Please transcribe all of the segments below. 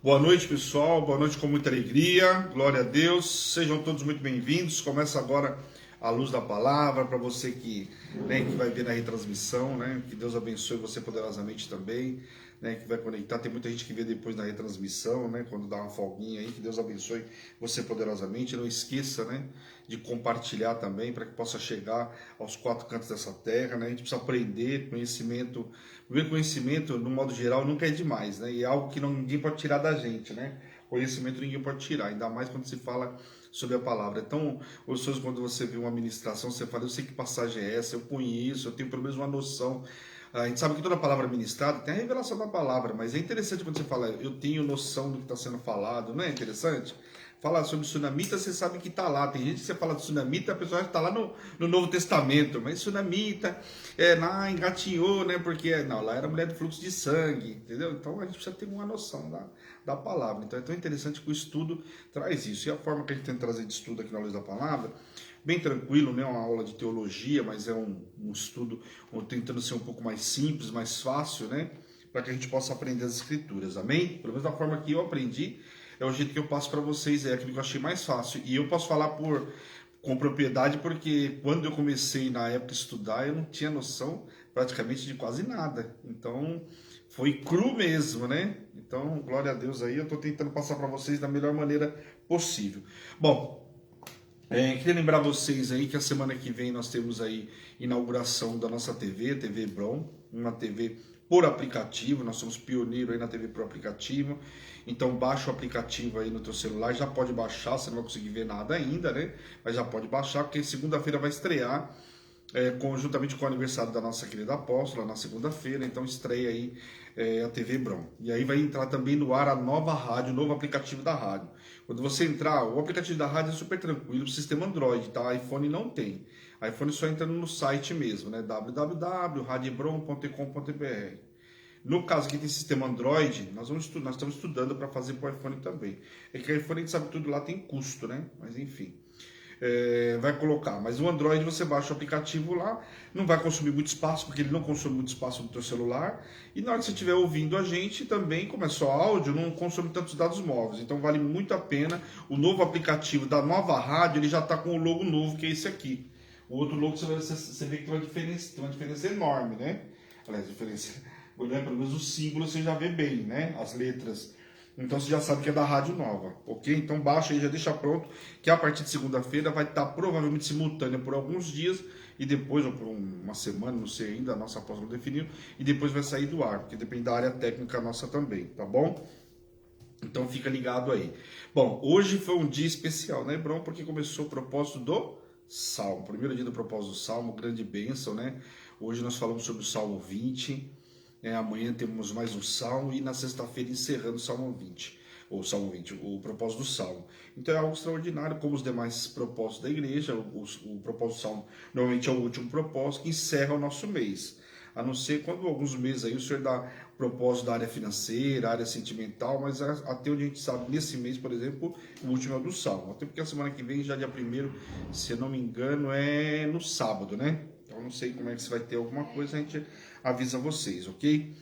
Boa noite, pessoal. Boa noite com muita alegria. Glória a Deus. Sejam todos muito bem-vindos. Começa agora a luz da palavra para você que vai ver na retransmissão, né? Que Deus abençoe você poderosamente também, né? Que vai conectar. Tem muita gente que vê depois na retransmissão, né? Quando dá uma folguinha aí, que Deus abençoe você poderosamente. Não esqueça, né? De compartilhar também para que possa chegar aos quatro cantos dessa terra, né? A gente precisa aprender conhecimento. Primeiro, conhecimento, no modo geral, nunca é demais, né? E é algo que ninguém pode tirar da gente, né? Conhecimento ninguém pode tirar, ainda mais quando se fala sobre a palavra. Então, gostoso quando você vê uma ministração, você fala, eu sei que passagem é essa, eu conheço, eu tenho pelo menos uma noção. A gente sabe que toda palavra ministrada tem a revelação da palavra, mas é interessante quando você fala, eu tenho noção do que está sendo falado, não é interessante? Falar sobre sunamita, você sabe que está lá. Tem gente que você fala de sunamita, a pessoa está lá no Novo Testamento, mas sunamita lá engatinhou, né? Porque não, lá era mulher do fluxo de sangue, entendeu? Então a gente precisa ter uma noção da palavra. Então é tão interessante que o estudo traz isso. E a forma que a gente tenta trazer de estudo aqui na Luz da Palavra, bem tranquilo, né? Uma aula de teologia, mas é um estudo tentando ser um pouco mais simples, mais fácil, né? Para que a gente possa aprender as escrituras, amém? Pelo menos da forma que eu aprendi, é o jeito que eu passo para vocês, é aquilo que eu achei mais fácil. E eu posso falar com propriedade porque quando eu comecei na época a estudar, eu não tinha noção praticamente de quase nada. Então, foi cru mesmo, né? Então, glória a Deus aí, eu estou tentando passar para vocês da melhor maneira possível. Bom, queria lembrar vocês aí que a semana que vem nós temos aí inauguração da nossa TV, TV Brom, uma TV por aplicativo, nós somos pioneiros aí na TV por aplicativo, então baixa o aplicativo aí no teu celular, já pode baixar, você não vai conseguir ver nada ainda, né? Mas já pode baixar, porque segunda-feira vai estrear, conjuntamente com o aniversário da nossa querida apóstola, na segunda-feira, então estreia aí a TV Brom. E aí vai entrar também no ar a nova rádio, o novo aplicativo da rádio. Quando você entrar, o aplicativo da rádio é super tranquilo, o sistema Android, tá? iPhone não tem. iPhone só entrando no site mesmo, né? www.radiobrom.com.br. No caso aqui tem sistema Android, nós estamos estudando para fazer para o iPhone também. É que o iPhone a gente sabe que tudo lá tem custo, né? Mas enfim. Vai colocar, mas o Android você baixa o aplicativo lá, não vai consumir muito espaço, porque ele não consome muito espaço no teu celular, e na hora que você estiver ouvindo a gente também, como é só áudio, não consome tantos dados móveis, então vale muito a pena. O novo aplicativo da nova rádio, ele já está com o logo novo, que é esse aqui. O outro logo você vê que tem uma diferença enorme, né? Aliás, pelo menos o símbolo você já vê bem, né? As letras. Então você já sabe que é da rádio nova, ok? Então baixa aí, já deixa pronto, que a partir de segunda-feira vai estar provavelmente simultânea por alguns dias, e depois, ou por uma semana, não sei ainda, a nossa apóstola definiu, e depois vai sair do ar, porque depende da área técnica nossa também, tá bom? Então fica ligado aí. Bom, hoje foi um dia especial, né, Brom? Porque começou o propósito do Salmo, primeiro dia do propósito do Salmo, grande bênção, né? Hoje nós falamos sobre o Salmo 20, amanhã temos mais um Salmo e na sexta-feira encerrando o Salmo 20, o propósito do Salmo. Então é algo extraordinário, como os demais propósitos da igreja. O propósito do Salmo normalmente é o último propósito que encerra o nosso mês. A não ser quando alguns meses aí o senhor dá propósito da área financeira, área sentimental, mas até onde a gente sabe, nesse mês, por exemplo, o último é o do Salmo. Até porque a semana que vem, já dia 1º, se eu não me engano, é no sábado, né? Então não sei como é que se vai ter alguma coisa, a gente avisa vocês, ok?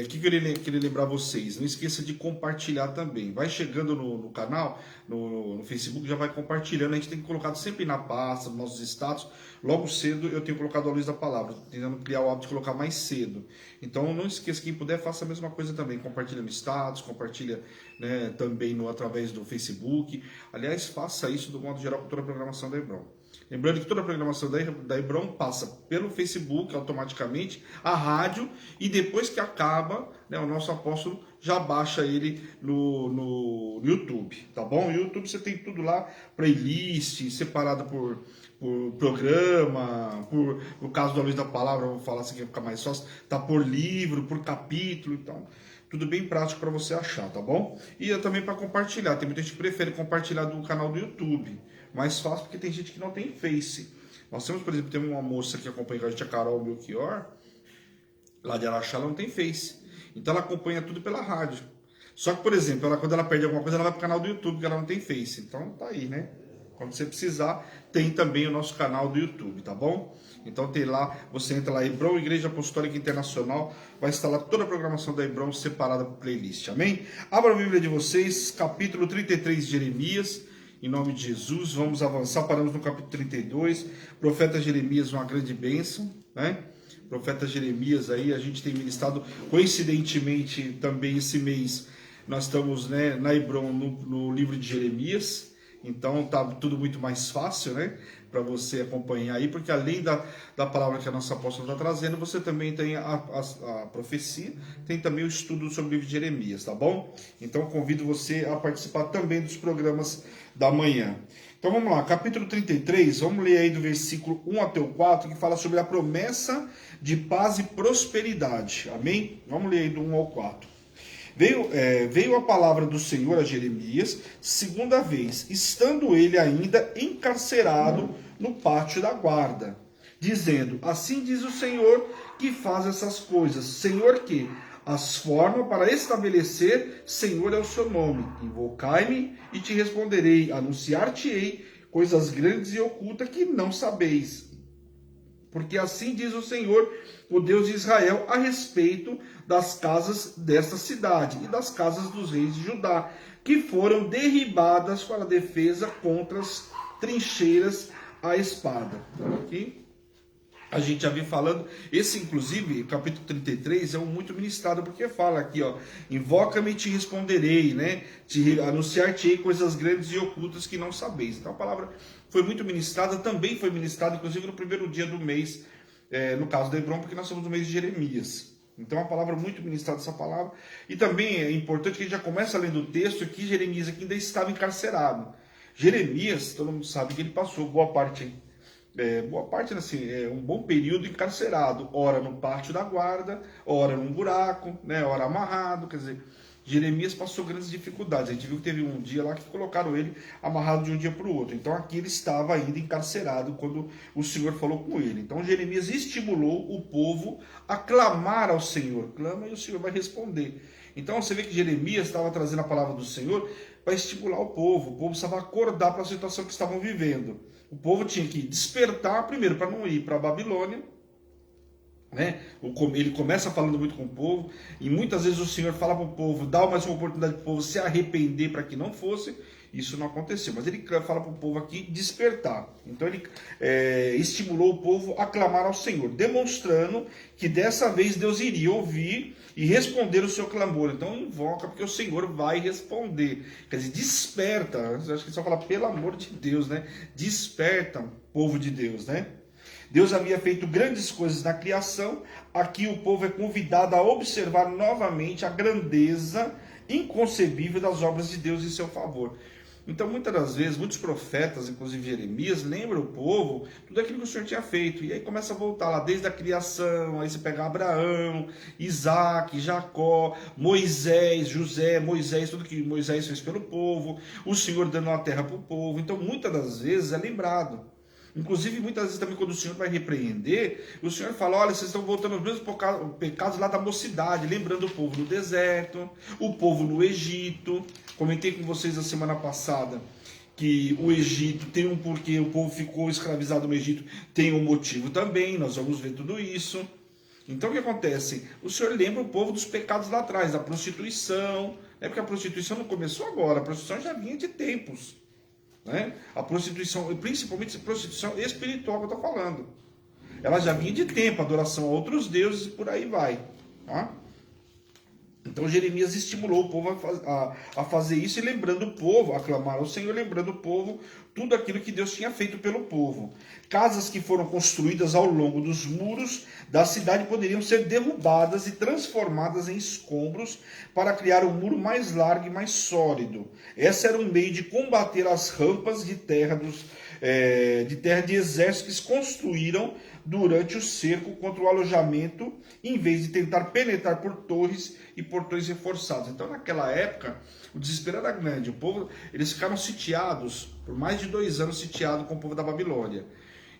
O que eu queria lembrar vocês? Não esqueça de compartilhar também. Vai chegando no canal, no Facebook, já vai compartilhando. A gente tem colocado sempre na pasta, nos nossos status. Logo cedo eu tenho colocado a luz da palavra, tentando criar o hábito de colocar mais cedo. Então não esqueça, quem puder, faça a mesma coisa também. Compartilha no status, compartilha, né, também através do Facebook. Aliás, faça isso do modo geral com toda a programação da Hebron. Lembrando que toda a programação da Hebron passa pelo Facebook automaticamente, a rádio, e depois que acaba, né, o nosso apóstolo já baixa ele no YouTube, tá bom? No YouTube você tem tudo lá, playlist, separada por programa, no caso da Luz da Palavra, eu vou falar assim que vai ficar mais fácil, tá por livro, por capítulo, então tudo bem prático para você achar, tá bom? E também para compartilhar, tem muita gente que prefere compartilhar do canal do YouTube, mais fácil porque tem gente que não tem Face. Nós temos, por exemplo, uma moça que acompanha a gente, a Carol Melchior, lá de Araxá, ela não tem Face. Então ela acompanha tudo pela rádio. Só que, por exemplo, quando ela perde alguma coisa, ela vai pro canal do YouTube, que ela não tem Face. Então tá aí, né? Quando você precisar, tem também o nosso canal do YouTube, tá bom? Então tem lá, você entra lá, Hebron Igreja Apostólica Internacional, vai estar lá toda a programação da Hebron separada por playlist, amém? Abra a Bíblia de vocês, capítulo 33 de Jeremias, em nome de Jesus, vamos avançar, paramos no capítulo 32, profeta Jeremias, uma grande bênção, né? Profeta Jeremias aí, a gente tem ministrado, coincidentemente também esse mês, nós estamos, né, na Hebron, no livro de Jeremias, então tá tudo muito mais fácil, né, para você acompanhar aí, porque além da palavra que a nossa apóstola está trazendo, você também tem a profecia, tem também o estudo sobre o livro de Jeremias, tá bom? Então convido você a participar também dos programas da manhã. Então vamos lá, capítulo 33, vamos ler aí do versículo 1 até o 4, que fala sobre a promessa de paz e prosperidade, amém? Vamos ler aí do 1 ao 4. Veio a palavra do Senhor a Jeremias, segunda vez, estando ele ainda encarcerado no pátio da guarda, dizendo, assim diz o Senhor que faz essas coisas, Senhor que as forma para estabelecer, Senhor é o seu nome, invocai-me e te responderei, anunciar-te-ei coisas grandes e ocultas que não sabeis. Porque assim diz o Senhor, o Deus de Israel, a respeito das casas desta cidade e das casas dos reis de Judá, que foram derribadas para a defesa contra as trincheiras à espada. Então aqui a gente já vem falando, esse inclusive, capítulo 33, é um muito ministrado, porque fala aqui, ó, invoca-me e te responderei, né, anunciar-te-ei coisas grandes e ocultas que não sabeis. Então a palavra foi muito ministrada, também foi ministrada, inclusive no primeiro dia do mês, no caso da Hebron, porque nós somos no mês de Jeremias. Então é uma palavra muito ministrada, essa palavra, e também é importante que a gente já comece lendo o texto que Jeremias aqui ainda estava encarcerado. Jeremias, todo mundo sabe que ele passou boa parte assim, um bom período encarcerado, ora no pátio da guarda, ora num buraco, né, ora amarrado, quer dizer, Jeremias passou grandes dificuldades. A gente viu que teve um dia lá que colocaram ele amarrado de um dia para o outro. Então aqui ele estava ainda encarcerado quando o Senhor falou com ele. Então Jeremias estimulou o povo a clamar ao Senhor. Clama e o Senhor vai responder. Então você vê que Jeremias estava trazendo a palavra do Senhor para estimular o povo precisava acordar para a situação que estavam vivendo. O povo tinha que despertar primeiro para não ir para a Babilônia, né? Ele começa falando muito com o povo, e muitas vezes o Senhor fala para o povo, dá mais uma oportunidade para o povo se arrepender para que não fosse. Isso não aconteceu, mas ele fala para o povo aqui despertar. Então ele estimulou o povo a clamar ao Senhor, demonstrando que dessa vez Deus iria ouvir e responder o seu clamor. Então invoca, porque o Senhor vai responder. Quer dizer, desperta. Acho que só fala, pelo amor de Deus, né? Desperta, povo de Deus, né? Deus havia feito grandes coisas na criação, aqui o povo é convidado a observar novamente a grandeza inconcebível das obras de Deus em seu favor. Então, muitas das vezes, muitos profetas, inclusive Jeremias, lembram o povo tudo aquilo que o Senhor tinha feito. E aí começa a voltar lá, desde a criação, aí você pega Abraão, Isaac, Jacó, Moisés, José, Moisés, tudo que Moisés fez pelo povo, o Senhor dando a terra para o povo. Então, muitas das vezes é lembrado. Inclusive, muitas vezes também quando o Senhor vai repreender, o Senhor fala, olha, vocês estão voltando aos mesmos pecados lá da mocidade, lembrando o povo no deserto, o povo no Egito. Comentei com vocês a semana passada que o Egito tem um porquê, o povo ficou escravizado no Egito, tem um motivo também, nós vamos ver tudo isso. Então o que acontece? O Senhor lembra o povo dos pecados lá atrás, da prostituição, né? Porque a prostituição não começou agora, a prostituição já vinha de tempos. Né? A prostituição, principalmente a prostituição espiritual que eu estou falando, ela já vinha de tempo, adoração a outros deuses e por aí vai, tá? Então Jeremias estimulou o povo a fazer isso, e lembrando o povo, a clamar ao Senhor, lembrando o povo tudo aquilo que Deus tinha feito pelo povo. Casas que foram construídas ao longo dos muros da cidade poderiam ser derrubadas e transformadas em escombros para criar um muro mais largo e mais sólido. Esse era um meio de combater as rampas de terra de exércitos que construíram durante o cerco contra o alojamento, em vez de tentar penetrar por torres e portões reforçados. Então, naquela época, o desespero era grande. Eles ficaram sitiados, por mais de 2 anos sitiados com o povo da Babilônia.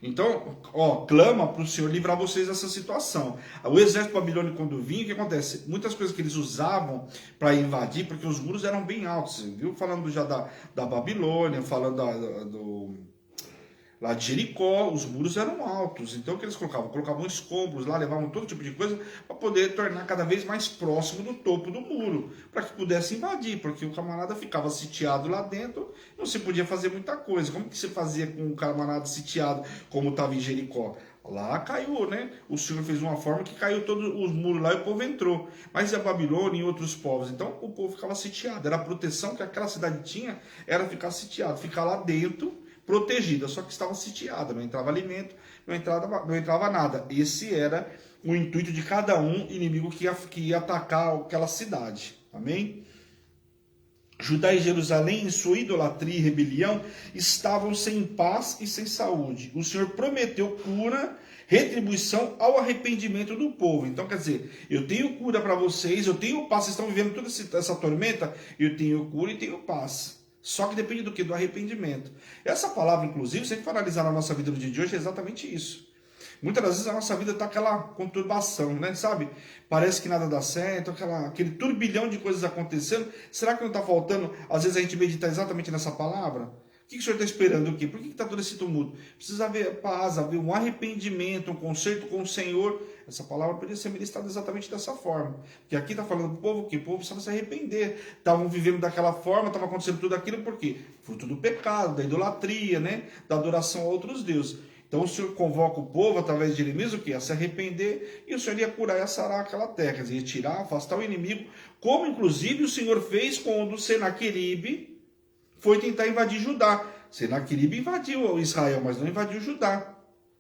Então, ó, clama para o Senhor livrar vocês dessa situação. O exército babilônico, quando vinha, o que acontece? Muitas coisas que eles usavam para invadir, porque os muros eram bem altos, viu? Falando já da Babilônia, falando lá de Jericó, os muros eram altos. Então, o que eles colocavam? Colocavam escombros lá, levavam todo tipo de coisa para poder tornar cada vez mais próximo do topo do muro, para que pudesse invadir, porque o camarada ficava sitiado lá dentro, não se podia fazer muita coisa. Como que se fazia com o camarada sitiado, como estava em Jericó? Lá caiu, né? O Senhor fez uma forma que caiu todos os muros lá e o povo entrou. Mas e a Babilônia e outros povos? Então, o povo ficava sitiado. Era a proteção que aquela cidade tinha, era ficar sitiado, ficar lá dentro, protegida, só que estava sitiada, não entrava alimento, não entrava nada. Esse era o intuito de cada inimigo que ia atacar aquela cidade. Amém? Judá e Jerusalém, em sua idolatria e rebelião, estavam sem paz e sem saúde. O Senhor prometeu cura, retribuição ao arrependimento do povo. Então, quer dizer, eu tenho cura para vocês, eu tenho paz, vocês estão vivendo toda essa tormenta, eu tenho cura e tenho paz. Só que depende do que? Do arrependimento. Essa palavra, inclusive, se a gente for analisar na nossa vida no dia de hoje, é exatamente isso. Muitas das vezes a nossa vida está aquela conturbação, né? Sabe? Parece que nada dá certo, aquele turbilhão de coisas acontecendo. Será que não está faltando, às vezes, a gente meditar exatamente nessa palavra? O que o Senhor está esperando aqui? Por que está todo esse tumulto? Precisa haver paz, haver um arrependimento, um conserto com o Senhor. Essa palavra poderia ser ministrada exatamente dessa forma. Porque aqui está falando do povo que o povo precisava se arrepender. Estavam vivendo daquela forma, estava acontecendo tudo aquilo, por quê? Fruto do pecado, da idolatria, né? Da adoração a outros deuses. Então o Senhor convoca o povo através de Jeremias o quê? A se arrepender, e o Senhor ia curar e ia sarar aquela terra, quer dizer, ia tirar, afastar o inimigo, como inclusive o Senhor fez quando Senaqueribe foi tentar invadir Judá. Senaqueribe invadiu Israel, mas não invadiu Judá.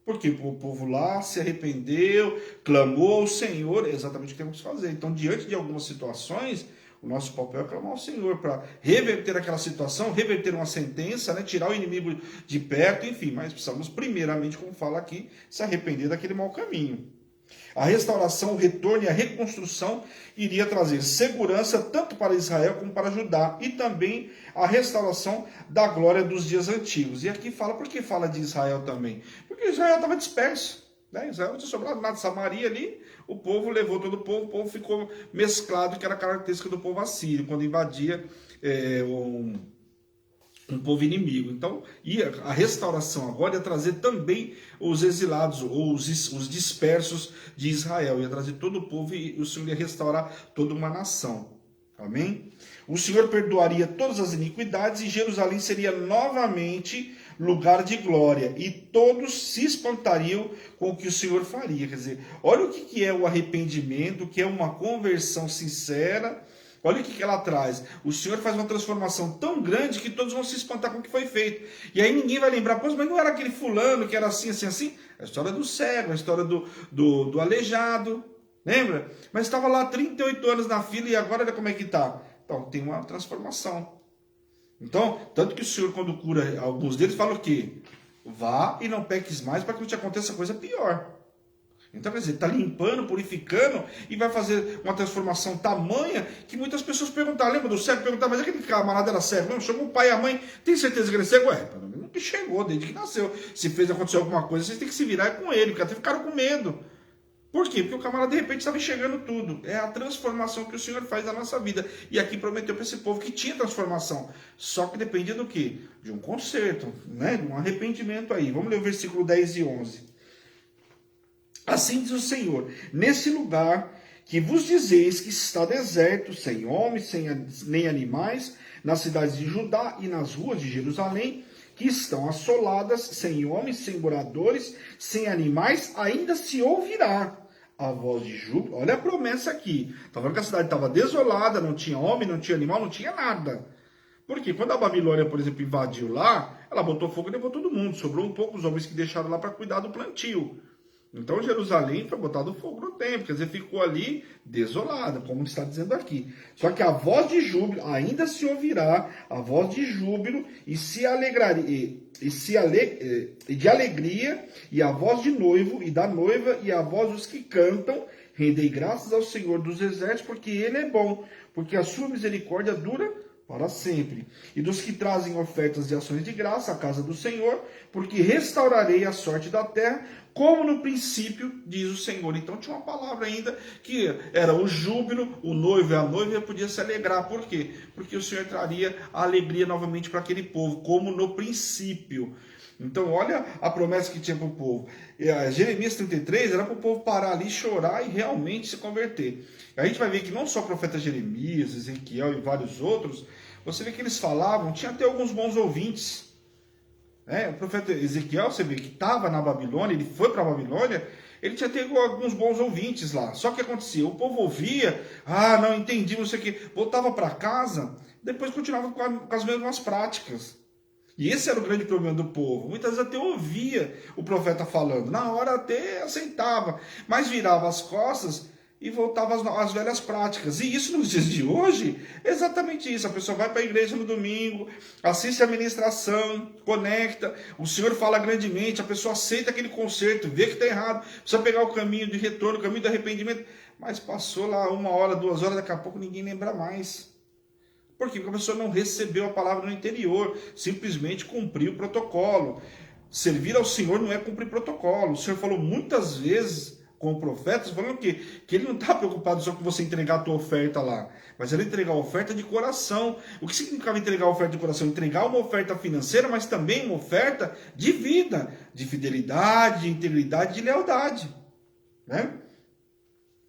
Porque o povo lá se arrependeu, clamou ao Senhor, é exatamente o que temos que fazer. Então, diante de algumas situações, o nosso papel é clamar ao Senhor para reverter aquela situação, reverter uma sentença, né? Tirar o inimigo de perto, enfim. Mas precisamos, primeiramente, como fala aqui, se arrepender daquele mau caminho. A restauração, o retorno e a reconstrução iria trazer segurança tanto para Israel como para Judá, e também a restauração da glória dos dias antigos. E aqui fala, por que fala de Israel também? Porque Israel estava disperso, né? Israel não tinha sobrado nada. Samaria ali, o povo levou todo o povo ficou mesclado, que era a característica do povo assírio, quando invadia um povo inimigo. Então, e a restauração agora ia trazer também os exilados, ou os dispersos de Israel. Ia trazer todo o povo e o Senhor ia restaurar toda uma nação. Amém? O Senhor perdoaria todas as iniquidades e Jerusalém seria novamente lugar de glória. E todos se espantariam com o que o Senhor faria. Quer dizer, olha o que é o arrependimento, o que é uma conversão sincera. Olha o que ela traz. O Senhor faz uma transformação tão grande que todos vão se espantar com o que foi feito. E aí ninguém vai lembrar, pô, mas não era aquele fulano que era assim, assim, assim? A história do cego, a história do aleijado. Lembra? Mas estava lá 38 anos na fila e agora olha como é que está. Então, tem uma transformação. Então, tanto que o Senhor, quando cura alguns deles, fala o quê? Vá e não peques mais para que não te aconteça coisa pior. Então, quer dizer, está limpando, purificando e vai fazer uma transformação tamanha que muitas pessoas perguntaram. Lembra do cego? Perguntaram, mas aquele camarada era cego? Não, chamou o pai e a mãe. Tem certeza que ele é cego? Ué, nunca chegou desde que nasceu. Se acontecer alguma coisa, vocês têm que se virar com ele, porque até ficaram com medo. Por quê? Porque o camarada de repente estava enxergando tudo. É a transformação que o Senhor faz na nossa vida. E aqui prometeu para esse povo que tinha transformação. Só que dependia do quê? De um conserto, né? De um arrependimento aí. Vamos ler o versículo 10 e 11. Assim diz o Senhor, nesse lugar que vos dizeis que está deserto, sem homens, nem animais, nas cidades de Judá e nas ruas de Jerusalém, que estão assoladas, sem homens, sem moradores, sem animais, ainda se ouvirá a voz de júbilo. Olha a promessa aqui. Está vendo que a cidade estava desolada, não tinha homem, não tinha animal, não tinha nada. Porque quando a Babilônia, por exemplo, invadiu lá, ela botou fogo e levou todo mundo. Sobrou um pouco os homens que deixaram lá para cuidar do plantio. Então Jerusalém foi botado fogo no templo, quer dizer, ficou ali desolada, como está dizendo aqui. Só que a voz de júbilo ainda se ouvirá, a voz de júbilo e de alegria, e a voz de noivo e da noiva, e a voz dos que cantam, rendei graças ao Senhor dos exércitos, porque Ele é bom, porque a sua misericórdia dura para sempre. E dos que trazem ofertas de ações de graça à casa do Senhor, porque restaurarei a sorte da terra, como no princípio, diz o Senhor. Então tinha uma palavra ainda que era o júbilo, o noivo e a noiva podia se alegrar. Por quê? Porque o Senhor traria a alegria novamente para aquele povo, como no princípio. Então olha a promessa que tinha para o povo. Jeremias 33 era para o povo parar ali, chorar e realmente se converter. A gente vai ver que não só o profeta Jeremias, Ezequiel e vários outros, você vê que eles falavam, tinha até alguns bons ouvintes. O profeta Ezequiel, você vê que estava na Babilônia, ele foi para a Babilônia, ele tinha até alguns bons ouvintes lá. Só que acontecia, o povo ouvia, não entendi, não sei o que, voltava para casa, depois continuava com as mesmas práticas. E esse era o grande problema do povo. Muitas vezes até ouvia o profeta falando, na hora até aceitava, mas virava as costas e voltava às velhas práticas. E isso nos dias de hoje é exatamente isso. A pessoa vai para a igreja no domingo, assiste a ministração, conecta, o Senhor fala grandemente, a pessoa aceita aquele conserto, vê que está errado, precisa pegar o caminho de retorno, o caminho do arrependimento, mas passou lá 1 hora, 2 horas, daqui a pouco ninguém lembra mais. Por quê? Porque a pessoa não recebeu a palavra no interior, simplesmente cumpriu o protocolo. Servir ao Senhor não é cumprir protocolo. O Senhor falou muitas vezes com o profeta, falando que ele não está preocupado só com você entregar a tua oferta lá, mas ele entregar a oferta de coração. O que significava entregar a oferta de coração? Entregar uma oferta financeira, mas também uma oferta de vida, de fidelidade, de integridade, de lealdade, né?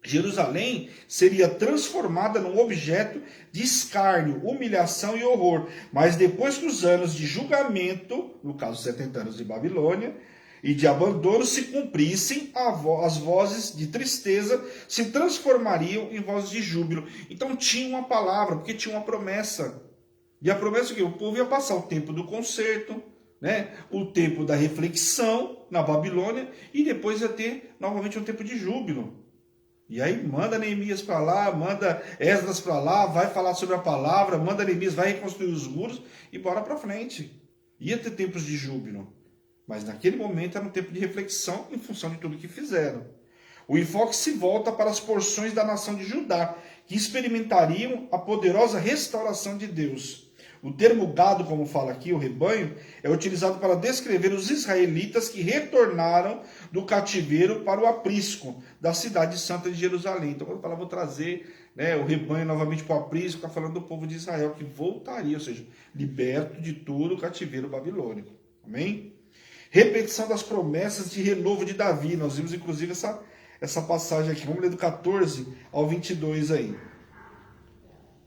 Jerusalém seria transformada num objeto de escárnio, humilhação e horror. Mas depois que os anos de julgamento, no caso 70 anos de Babilônia, e de abandono se cumprissem, as vozes de tristeza se transformariam em vozes de júbilo. Então tinha uma palavra, porque tinha uma promessa. E a promessa é que o povo ia passar o tempo do concerto, né? O tempo da reflexão na Babilônia, e depois ia ter novamente um tempo de júbilo. E aí manda Neemias para lá, manda Esdras para lá, vai falar sobre a palavra, manda Neemias, vai reconstruir os muros e bora para frente. Ia ter tempos de júbilo, mas naquele momento era um tempo de reflexão em função de tudo que fizeram. O enfoque se volta para as porções da nação de Judá, que experimentariam a poderosa restauração de Deus. O termo gado, como fala aqui, o rebanho, é utilizado para descrever os israelitas que retornaram do cativeiro para o aprisco da cidade santa de Jerusalém. Então, quando fala, vou trazer o rebanho novamente para o aprisco, está falando do povo de Israel, que voltaria, ou seja, liberto de todo o cativeiro babilônico. Amém? Repetição das promessas de renovo de Davi. Nós vimos, inclusive, essa passagem aqui. Vamos ler do 14 ao 22 aí.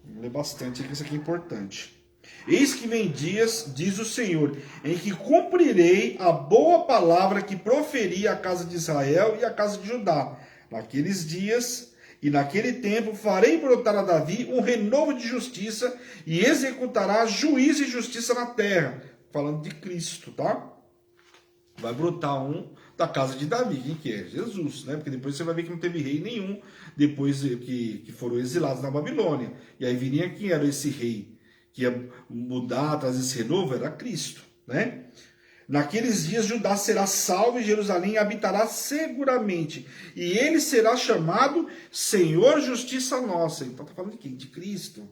Vamos ler bastante aqui, isso aqui é importante. Eis que vem dias, diz o Senhor, em que cumprirei a boa palavra que proferi à casa de Israel e à casa de Judá. Naqueles dias e naquele tempo farei brotar a Davi um renovo de justiça e executará juízo e justiça na terra. Falando de Cristo, tá? Vai brotar um da casa de Davi. Quem que é? Jesus, né? Porque depois você vai ver que não teve rei nenhum depois que foram exilados na Babilônia. E aí viria quem era esse rei que ia mudar, trazer esse renovo, era Cristo, né? Naqueles dias Judá será salvo e Jerusalém habitará seguramente. E ele será chamado Senhor Justiça Nossa. Então está falando de quem? De Cristo.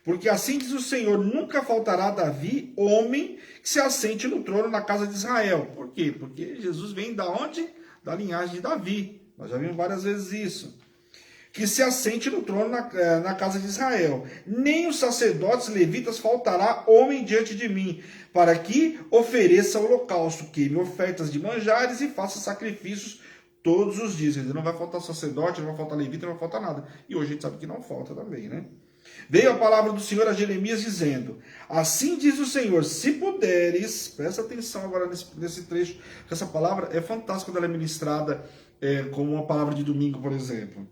Porque assim diz o Senhor, nunca faltará a Davi, homem que se assente no trono na casa de Israel. Por quê? Porque Jesus vem da onde? Da linhagem de Davi. Nós já vimos várias vezes isso. Que se assente no trono na casa de Israel. Nem os sacerdotes levitas faltará homem diante de mim, para que ofereça holocausto, queime ofertas de manjares e faça sacrifícios todos os dias. Quer dizer, não vai faltar sacerdote, não vai faltar levita, não vai faltar nada. E hoje a gente sabe que não falta também, né? Veio a palavra do Senhor a Jeremias dizendo, assim diz o Senhor, se puderes, presta atenção agora nesse trecho, que essa palavra é fantástica quando ela é ministrada como uma palavra de domingo, por exemplo.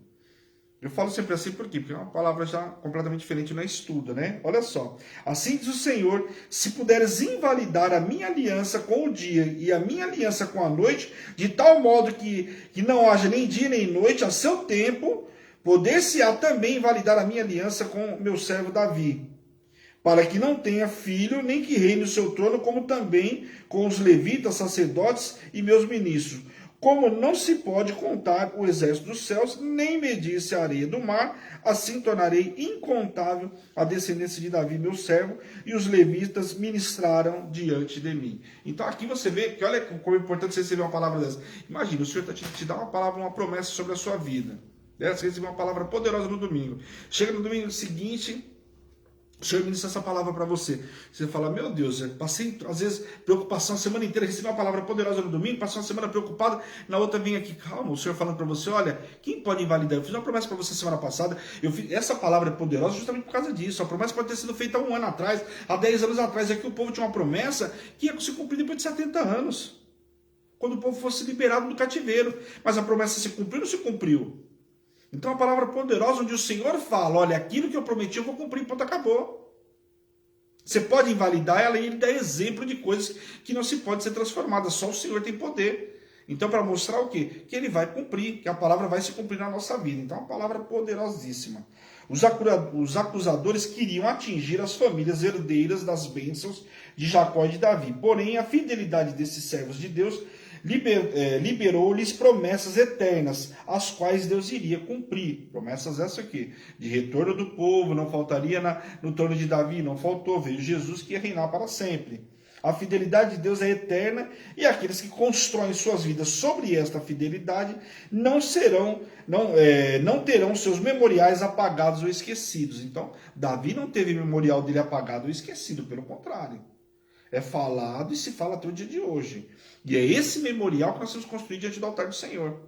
Eu falo sempre assim, por quê? Porque é uma palavra já completamente diferente na estuda, né? Olha só. Assim diz o Senhor, se puderes invalidar a minha aliança com o dia e a minha aliança com a noite, de tal modo que não haja nem dia nem noite a seu tempo, poder-se-á também invalidar a minha aliança com meu servo Davi, para que não tenha filho, nem que reine o seu trono, como também com os levitas, sacerdotes e meus ministros. como não se pode contar o exército dos céus, nem medir-se a areia do mar, assim tornarei incontável a descendência de Davi, meu servo, e os levitas ministraram diante de mim. Então aqui você vê que olha como é importante você receber uma palavra dessa. Imagina, o Senhor te dá uma palavra, uma promessa sobre a sua vida. Você recebeu uma palavra poderosa no domingo. Chega no domingo seguinte, o Senhor ministra essa palavra para você. Você fala, meu Deus, eu passei, às vezes, preocupação a semana inteira, recebi uma palavra poderosa no domingo, passei uma semana preocupada, na outra vem aqui, calma, o Senhor falando para você, olha, quem pode invalidar? Eu fiz uma promessa para você semana passada, essa palavra é poderosa justamente por causa disso. A promessa pode ter sido feita há 1 ano atrás, há 10 anos atrás. Aqui o povo tinha uma promessa que ia se cumprir depois de 70 anos, quando o povo fosse liberado do cativeiro. Mas a promessa se cumpriu ou não se cumpriu? Então a palavra poderosa onde o Senhor fala, olha, aquilo que eu prometi eu vou cumprir, ponto, acabou. Você pode invalidar ela e ele dá exemplo de coisas que não se pode ser transformadas, só o Senhor tem poder. Então para mostrar o quê? Que ele vai cumprir, que a palavra vai se cumprir na nossa vida. Então é uma palavra poderosíssima. Os acusadores queriam atingir as famílias herdeiras das bênçãos de Jacó e de Davi. Porém, a fidelidade desses servos de Deus liberou-lhes promessas eternas, as quais Deus iria cumprir. Promessas essas aqui, de retorno do povo, não faltaria no trono de Davi, não faltou, veio Jesus que ia reinar para sempre. A fidelidade de Deus é eterna e aqueles que constroem suas vidas sobre esta fidelidade não terão seus memoriais apagados ou esquecidos. Então, Davi não teve memorial dele apagado ou esquecido, pelo contrário. É falado e se fala até o dia de hoje. E é esse memorial que nós temos construído diante do altar do Senhor.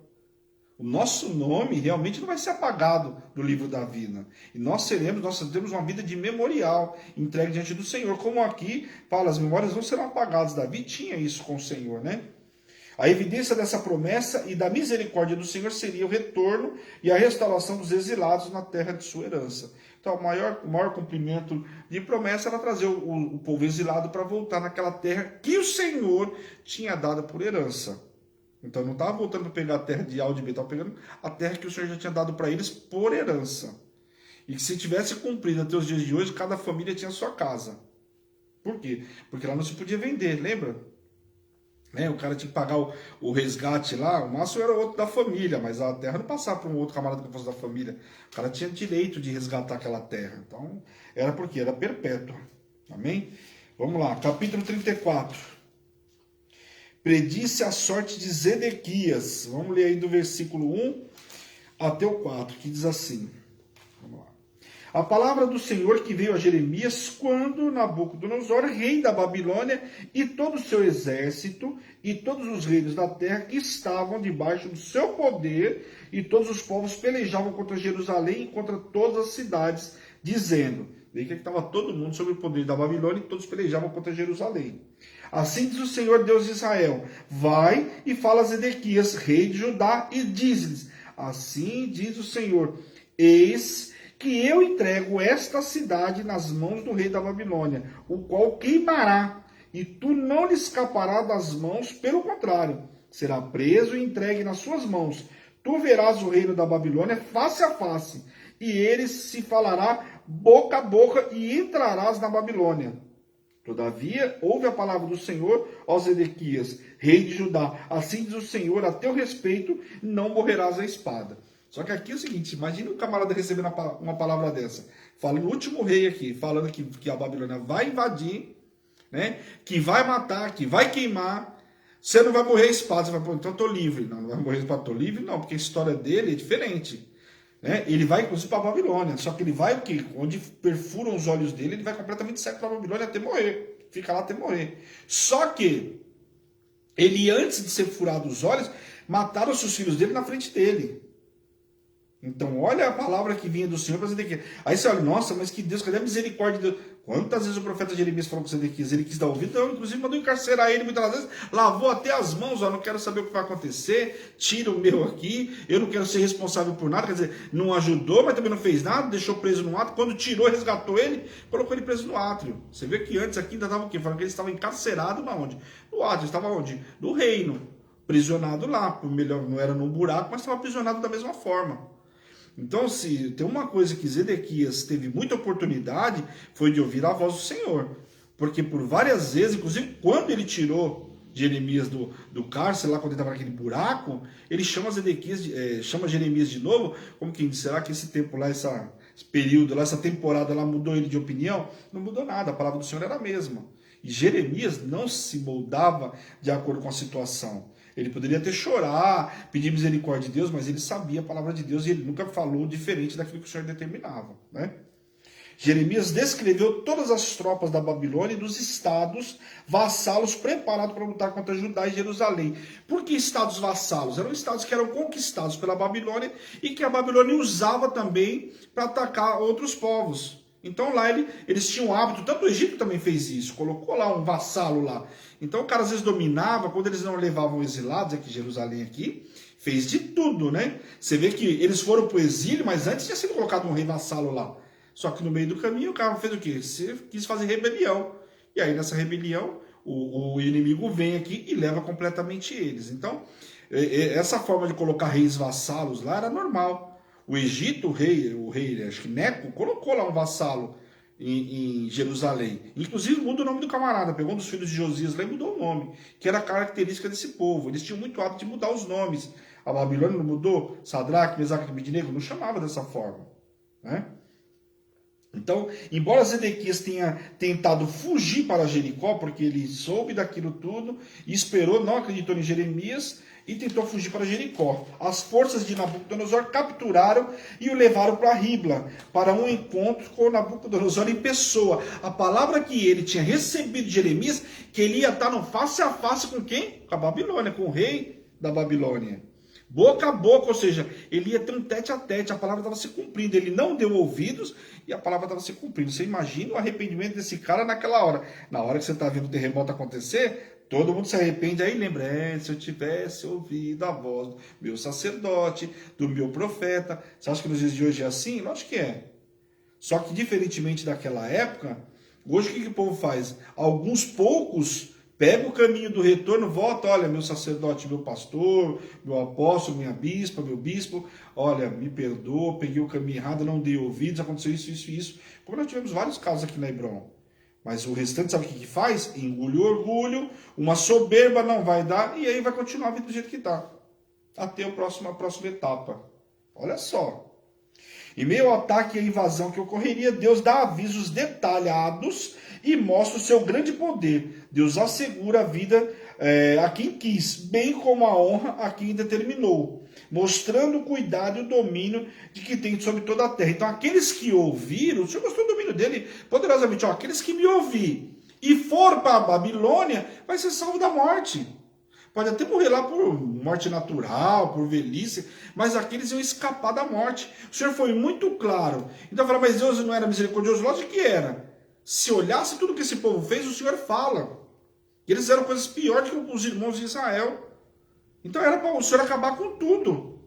O nosso nome realmente não vai ser apagado do livro da vida. E nós temos uma vida de memorial entregue diante do Senhor. Como aqui fala, as memórias não serão apagadas. Davi tinha isso com o Senhor, né? A evidência dessa promessa e da misericórdia do Senhor seria o retorno e a restauração dos exilados na terra de sua herança. Então, o maior cumprimento de promessa era trazer o povo exilado para voltar naquela terra que o Senhor tinha dado por herança. Então, não estava voltando para pegar a terra de A ou de B, estava pegando a terra que o Senhor já tinha dado para eles por herança. E que se tivesse cumprido até os dias de hoje, cada família tinha sua casa. Por quê? Porque lá não se podia vender, lembra? O cara tinha que pagar o resgate lá, o máximo era outro da família, mas a terra não passava para um outro camarada que fosse da família. O cara tinha direito de resgatar aquela terra. Então, era porque era perpétua. Amém? Vamos lá, capítulo 34. Predisse a sorte de Zedequias. Vamos ler aí do versículo 1 até o 4, que diz assim. Vamos lá. A palavra do Senhor que veio a Jeremias quando Nabucodonosor, rei da Babilônia, e todo o seu exército, e todos os reinos da terra que estavam debaixo do seu poder, e todos os povos pelejavam contra Jerusalém e contra todas as cidades, dizendo, veio que estava todo mundo sob o poder da Babilônia, e todos pelejavam contra Jerusalém. Assim diz o Senhor Deus de Israel, vai e fala a Zedequias, rei de Judá, e diz-lhes, assim diz o Senhor, eis que eu entrego esta cidade nas mãos do rei da Babilônia, o qual queimará, e tu não lhe escapará das mãos, pelo contrário, será preso e entregue nas suas mãos. Tu verás o reino da Babilônia face a face, e ele se falará boca a boca, e entrarás na Babilônia. Todavia, ouve a palavra do Senhor aos Zedequias, rei de Judá. Assim diz o Senhor, a teu respeito, não morrerás à espada. Só que aqui é o seguinte, imagina um camarada recebendo uma palavra dessa. Fala no último rei aqui, falando que a Babilônia vai invadir, né? Que vai matar, que vai queimar. Você não vai morrer à espada. Você vai falar, então eu estou livre. Não vai morrer à espada, estou livre? Não, porque a história dele é diferente. Né? Ele vai, inclusive, para a Babilônia. Só que ele vai o quê? Onde perfuram os olhos dele, ele vai completamente cego para a Babilônia até morrer. Fica lá até morrer. Só que ele, antes de ser furado os olhos, mataram os seus filhos dele na frente dele. Então, olha a palavra que vinha do Senhor para Zedequias. Aí você olha, nossa, mas que Deus, cadê a misericórdia de Deus? Quantas vezes o profeta Jeremias falou com Zedequias? Ele quis dar ouvido, não, inclusive mandou encarcerar ele muitas vezes, lavou até as mãos, ó, não quero saber o que vai acontecer, tira o meu aqui, eu não quero ser responsável por nada, quer dizer, não ajudou, mas também não fez nada, deixou preso no átrio, quando tirou e resgatou ele, colocou ele preso no átrio. Você vê que antes aqui ainda estava o quê? Falando que ele estava encarcerado na onde? No átrio, estava onde? No reino, prisionado lá, por melhor, não era num buraco, mas estava aprisionado da mesma forma. Então, se tem uma coisa que Zedequias teve muita oportunidade, foi de ouvir a voz do Senhor. Porque por várias vezes, inclusive quando ele tirou Jeremias do cárcere, lá quando ele estava naquele buraco, ele chama Zedequias, chama Jeremias de novo, como quem diz, será que esse tempo lá, esse período lá, essa temporada lá mudou ele de opinião? Não mudou nada, a palavra do Senhor era a mesma. E Jeremias não se moldava de acordo com a situação. Ele poderia até chorar, pedir misericórdia de Deus, mas ele sabia a palavra de Deus e ele nunca falou diferente daquilo que o Senhor determinava, né? Jeremias descreveu todas as tropas da Babilônia e dos estados vassalos preparados para lutar contra Judá e Jerusalém. Por que estados vassalos? Eram estados que eram conquistados pela Babilônia e que a Babilônia usava também para atacar outros povos. Então lá eles tinham o hábito, tanto o Egito também fez isso, colocou lá um vassalo lá. Então o cara às vezes dominava, quando eles não levavam exilados, aqui Jerusalém aqui, fez de tudo, né? Você vê que eles foram para o exílio, mas antes tinha sido colocado um rei vassalo lá. Só que no meio do caminho o cara fez o quê? Você quis fazer rebelião. E aí nessa rebelião o inimigo vem aqui e leva completamente eles. Então essa forma de colocar reis vassalos lá era normal. O Egito, o rei, acho que Neco, colocou lá um vassalo em Jerusalém. Inclusive muda o nome do camarada, pegou um dos filhos de Josias lá e mudou o nome, que era característica desse povo. Eles tinham muito hábito de mudar os nomes. A Babilônia não mudou, Sadraque, Mesaque e Abednego não chamava dessa forma, né? Então, embora Zedequias tenha tentado fugir para Jericó, porque ele soube daquilo tudo, e esperou, não acreditou em Jeremias, e tentou fugir para Jericó. As forças de Nabucodonosor capturaram e o levaram para Ribla, para um encontro com Nabucodonosor em pessoa. A palavra que ele tinha recebido de Jeremias, que ele ia estar no face a face com quem? Com a Babilônia, com o rei da Babilônia. Boca a boca, ou seja, ele ia ter um tete a tete, a palavra estava se cumprindo, ele não deu ouvidos e a palavra estava se cumprindo. Você imagina o arrependimento desse cara naquela hora. Na hora que você está vendo o terremoto acontecer, todo mundo se arrepende, aí lembra, se eu tivesse ouvido a voz do meu sacerdote, do meu profeta. Você acha que nos dias de hoje é assim? Lógico que é. Só que diferentemente daquela época, hoje o que o povo faz? Alguns poucos pega o caminho do retorno, volta, olha, meu sacerdote, meu pastor, meu apóstolo, minha bispa, meu bispo, olha, me perdoa, peguei o caminho errado, não dei ouvidos, aconteceu isso, isso e isso. Como nós tivemos vários casos aqui na Hebron. Mas o restante, sabe o que faz? Engole o orgulho, uma soberba não vai dar, e aí vai continuar a vida do jeito que está. Até a próxima etapa. Olha só. Em meio ao ataque e à invasão que ocorreria, Deus dá avisos detalhados e mostra o seu grande poder. Deus assegura a vida a quem quis, bem como a honra a quem determinou, mostrando o cuidado e o domínio de que tem sobre toda a terra. Então, aqueles que ouviram, o Senhor mostrou o domínio dele poderosamente. Aqueles que me ouvirem e for para a Babilônia, vai ser salvo da morte. Pode até morrer lá por morte natural, por velhice, mas aqueles iam escapar da morte. O Senhor foi muito claro. Então fala, mas Deus não era misericordioso? Lógico que era. Se olhasse tudo que esse povo fez, o Senhor fala. Eles eram coisas piores do que os irmãos de Israel. Então era para o Senhor acabar com tudo.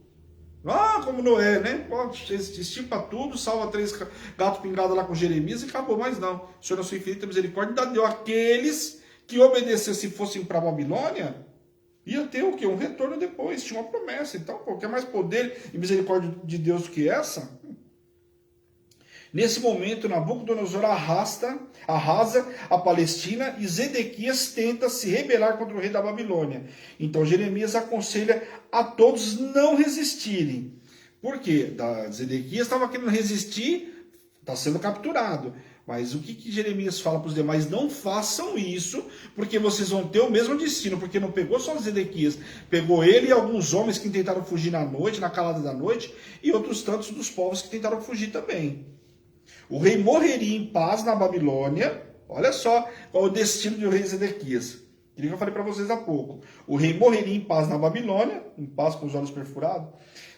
Como Noé, né? Estipa tudo, salva 3 gatos pingados lá com Jeremias e acabou. Mas não. O Senhor, na sua infinita misericórdia, ainda deu aqueles que obedecessem, se fossem para a Babilônia, ia ter o quê? Um retorno depois, tinha uma promessa. Então, quer mais poder e misericórdia de Deus do que essa? Nesse momento, Nabucodonosor arrasa a Palestina e Zedequias tenta se rebelar contra o rei da Babilônia. Então, Jeremias aconselha a todos não resistirem. Por quê? Zedequias estava querendo resistir, está sendo capturado. Mas o que Jeremias fala para os demais? Não façam isso, porque vocês vão ter o mesmo destino, porque não pegou só Zedequias, pegou ele e alguns homens que tentaram fugir na noite, na calada da noite, e outros tantos dos povos que tentaram fugir também. O rei morreria em paz na Babilônia. Olha só qual é o destino do rei Zedequias. Aquilo que eu falei para vocês há pouco. O rei morreria em paz na Babilônia, em paz com os olhos perfurados,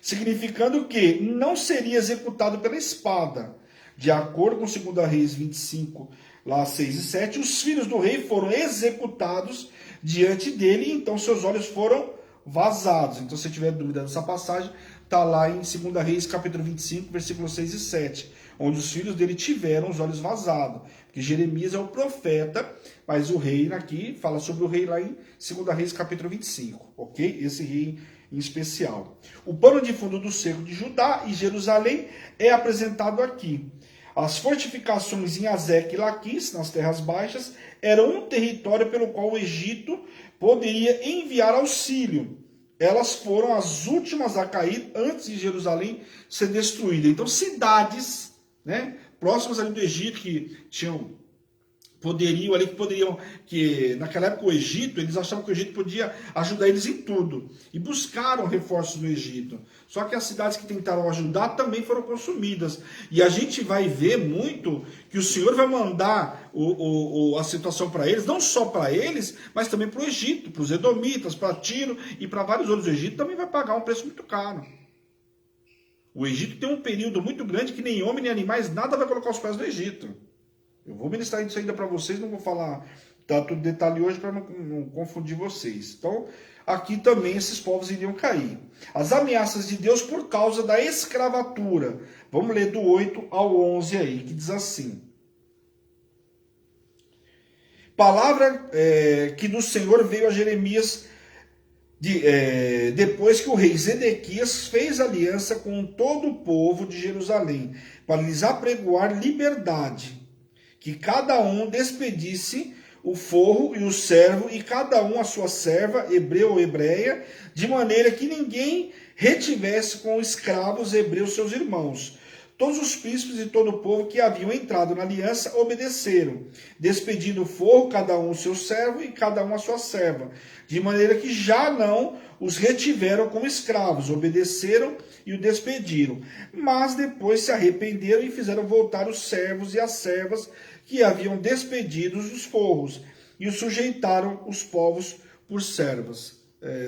significando que não seria executado pela espada. De acordo com 2 Reis 25, lá 6 e 7, os filhos do rei foram executados diante dele, e então seus olhos foram vazados. Então, se você tiver dúvida dessa passagem, está lá em 2 Reis, capítulo 25, versículos 6 e 7, onde os filhos dele tiveram os olhos vazados. Porque Jeremias é o profeta, mas o rei aqui fala sobre o rei lá em 2 Reis, capítulo 25, ok? Esse rei em especial. O pano de fundo do cerco de Judá e Jerusalém é apresentado aqui. As fortificações em Azeque e Laquis, nas terras baixas, eram um território pelo qual o Egito poderia enviar auxílio. Elas foram as últimas a cair antes de Jerusalém ser destruída. Então, cidades, né, próximas ali do Egito, que poderiam, que naquela época o Egito, eles achavam que o Egito podia ajudar eles em tudo, e buscaram reforços no Egito. Só que as cidades que tentaram ajudar também foram consumidas, e a gente vai ver muito que o Senhor vai mandar a situação para eles, não só para eles, mas também para o Egito, para os Edomitas, para Tiro e para vários outros. O Egito também vai pagar um preço muito caro. O Egito tem um período muito grande que nem homem nem animais, nada vai colocar os pés no Egito. Eu vou ministrar isso ainda para vocês, não vou falar tanto detalhe hoje para não confundir vocês. Então, aqui também esses povos iriam cair. As ameaças de Deus por causa da escravatura. Vamos ler do 8 ao 11 aí, que diz assim. Palavra que do Senhor veio a Jeremias depois que o rei Zedequias fez aliança com todo o povo de Jerusalém, para lhes apregoar liberdade, que cada um despedisse o forro e o servo, e cada um a sua serva, hebreu ou hebreia, de maneira que ninguém retivesse com escravos hebreus seus irmãos. Todos os príncipes e todo o povo que haviam entrado na aliança obedeceram, despedindo o forro, cada um o seu servo e cada um a sua serva, de maneira que já não os retiveram como escravos, obedeceram e o despediram. Mas depois se arrependeram e fizeram voltar os servos e as servas que haviam despedidos dos forros, e os sujeitaram os povos por servas,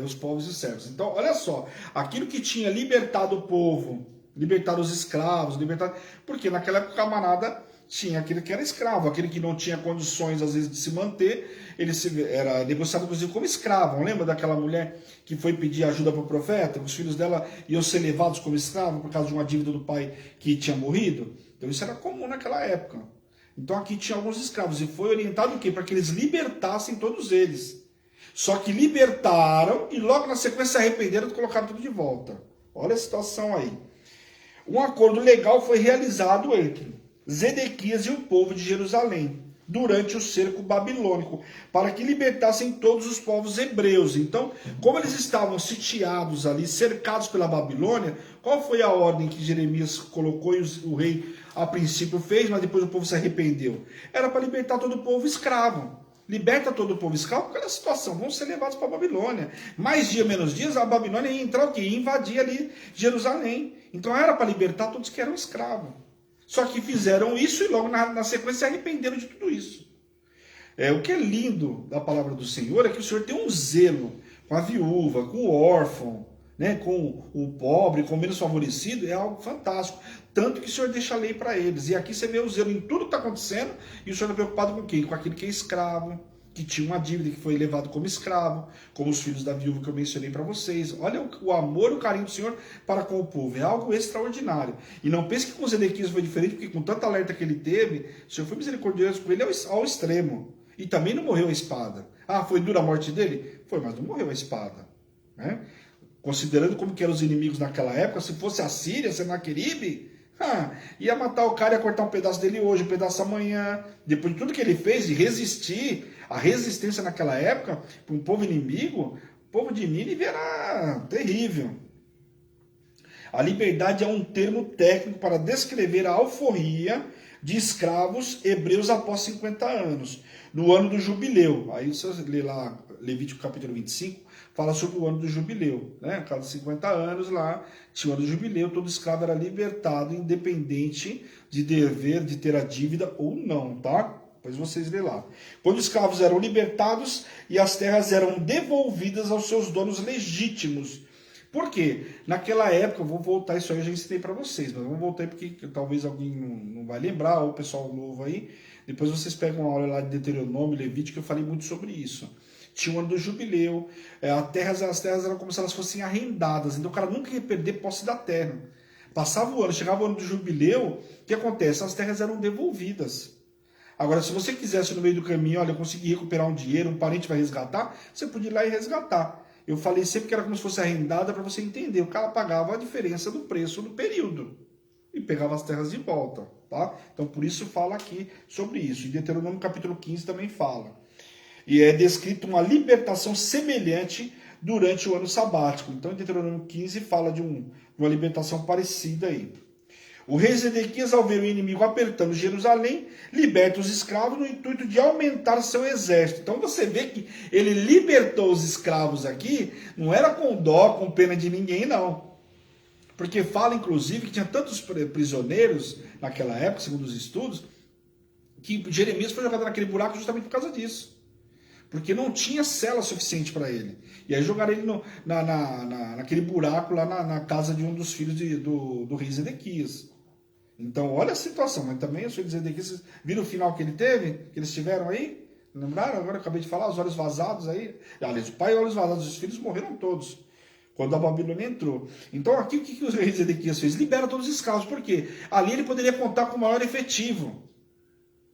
os povos e servos. Então, olha só, aquilo que tinha libertado o povo, libertar os escravos, porque naquela época a camarada tinha aquele que era escravo, aquele que não tinha condições às vezes de se manter, ele era negociado inclusive como escravo. Lembra daquela mulher que foi pedir ajuda para o profeta? Os filhos dela iam ser levados como escravos por causa de uma dívida do pai que tinha morrido? Então isso era comum naquela época. Então aqui tinha alguns escravos, e foi orientado o quê? Para que eles libertassem todos eles. Só que libertaram e logo na sequência se arrependeram e colocaram tudo de volta. Olha a situação aí. Um acordo legal foi realizado entre Zedequias e o povo de Jerusalém durante o cerco babilônico, para que libertassem todos os povos hebreus. Então, como eles estavam sitiados ali, cercados pela Babilônia, qual foi a ordem que Jeremias colocou e o rei a princípio fez, mas depois o povo se arrependeu? Era para libertar todo o povo escravo. Liberta todo o povo escravo, porque é a situação, vão ser levados para a Babilônia. Mais dia, menos dias, a Babilônia ia entrar o quê? Ia invadir ali Jerusalém. Então era para libertar todos que eram escravos. Só que fizeram isso e logo na sequência se arrependeram de tudo isso. O que é lindo da palavra do Senhor é que o Senhor tem um zelo com a viúva, com o órfão, né, com o pobre, com o menos favorecido, é algo fantástico. Tanto que o Senhor deixa a lei para eles. E aqui você vê o zelo em tudo que está acontecendo, e o Senhor está preocupado com quem? Com aquele que é escravo, que tinha uma dívida, que foi levado como escravo, como os filhos da viúva que eu mencionei para vocês. Olha o amor e o carinho do Senhor para com o povo. É algo extraordinário. E não pense que com Zedequias foi diferente, porque com tanta alerta que ele teve, o Senhor foi misericordioso com ele ao extremo. E também não morreu a espada. Ah, foi dura a morte dele? Foi, mas não morreu a espada. Né? Considerando como que eram os inimigos naquela época, se fosse a Síria, Senaqueribe, ia matar o cara, ia cortar um pedaço dele hoje, um pedaço amanhã. Depois de tudo que ele fez, de resistir, a resistência naquela época, para um povo inimigo, o povo de Nínive era terrível. A liberdade é um termo técnico para descrever a alforria de escravos hebreus após 50 anos, no ano do jubileu. Aí você lê lá, Levítico capítulo 25, fala sobre o ano do jubileu, né? Cada 50 anos lá, tinha o ano do jubileu, todo escravo era libertado, independente de dever, de ter a dívida ou não, tá? Depois vocês lê lá. Quando os escravos eram libertados e as terras eram devolvidas aos seus donos legítimos. Por quê? Naquela época, eu vou voltar, isso aí eu já ensinei para vocês, mas vamos voltar aí porque talvez alguém não vai lembrar, ou o pessoal novo aí. Depois vocês pegam uma aula lá de Deuteronômio, Levítico, que eu falei muito sobre isso. Tinha o ano do jubileu, as terras eram como se elas fossem arrendadas, então o cara nunca ia perder posse da terra. Passava o ano, chegava o ano do jubileu, o que acontece? As terras eram devolvidas. Agora, se você quisesse no meio do caminho, olha, eu consegui recuperar um dinheiro, um parente vai resgatar, você podia ir lá e resgatar. Eu falei sempre que era como se fosse arrendada para você entender. O cara pagava a diferença do preço do período. e pegava as terras de volta, tá? Então por isso fala aqui sobre isso. Em Deuteronômio capítulo 15 também fala. E é descrito uma libertação semelhante durante o ano sabático. Então em Deuteronômio 15 fala de uma libertação parecida aí. O rei Zedequias, ao ver o inimigo apertando Jerusalém, liberta os escravos no intuito de aumentar seu exército. Então você vê que ele libertou os escravos aqui, não era com dó, com pena de ninguém, não. Porque fala, inclusive, que tinha tantos prisioneiros naquela época, segundo os estudos, que Jeremias foi jogado naquele buraco justamente por causa disso. Porque não tinha cela suficiente para ele. E aí jogaram ele naquele buraco lá na casa de um dos filhos do rei Zedequias. Então, olha a situação. Mas também os filhos de Zedequias, vocês viram o final que ele teve? Que eles tiveram aí? Lembraram? Agora eu acabei de falar, os olhos vazados aí. Aliás, o pai e os olhos vazados, os filhos morreram todos quando a Babilônia entrou. Então, aqui o que o rei Zedequias fez? Libera todos os escravos. Por quê? Ali ele poderia contar com o maior efetivo.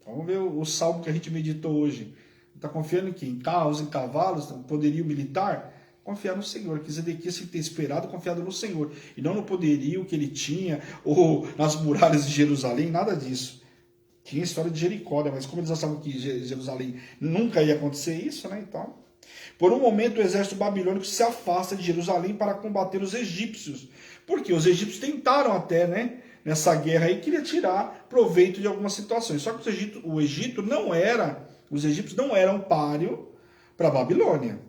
Vamos ver o salmo que a gente meditou hoje. Está confiando em quem? Em carros, em cavalos, poderio militar? Confiar no Senhor. Que Zedequias tinha que ter esperado, confiado no Senhor. E não no poderio que ele tinha, ou nas muralhas de Jerusalém, nada disso. Tinha a história de Jericó, né? Mas como eles achavam que Jerusalém nunca ia acontecer isso, né? Então, por um momento o exército babilônico se afasta de Jerusalém para combater os egípcios. Porque os egípcios tentaram até, né? Nessa guerra aí, queria tirar proveito de algumas situações. Só que o Egito não era... Os egípcios não eram páreo para a Babilônia.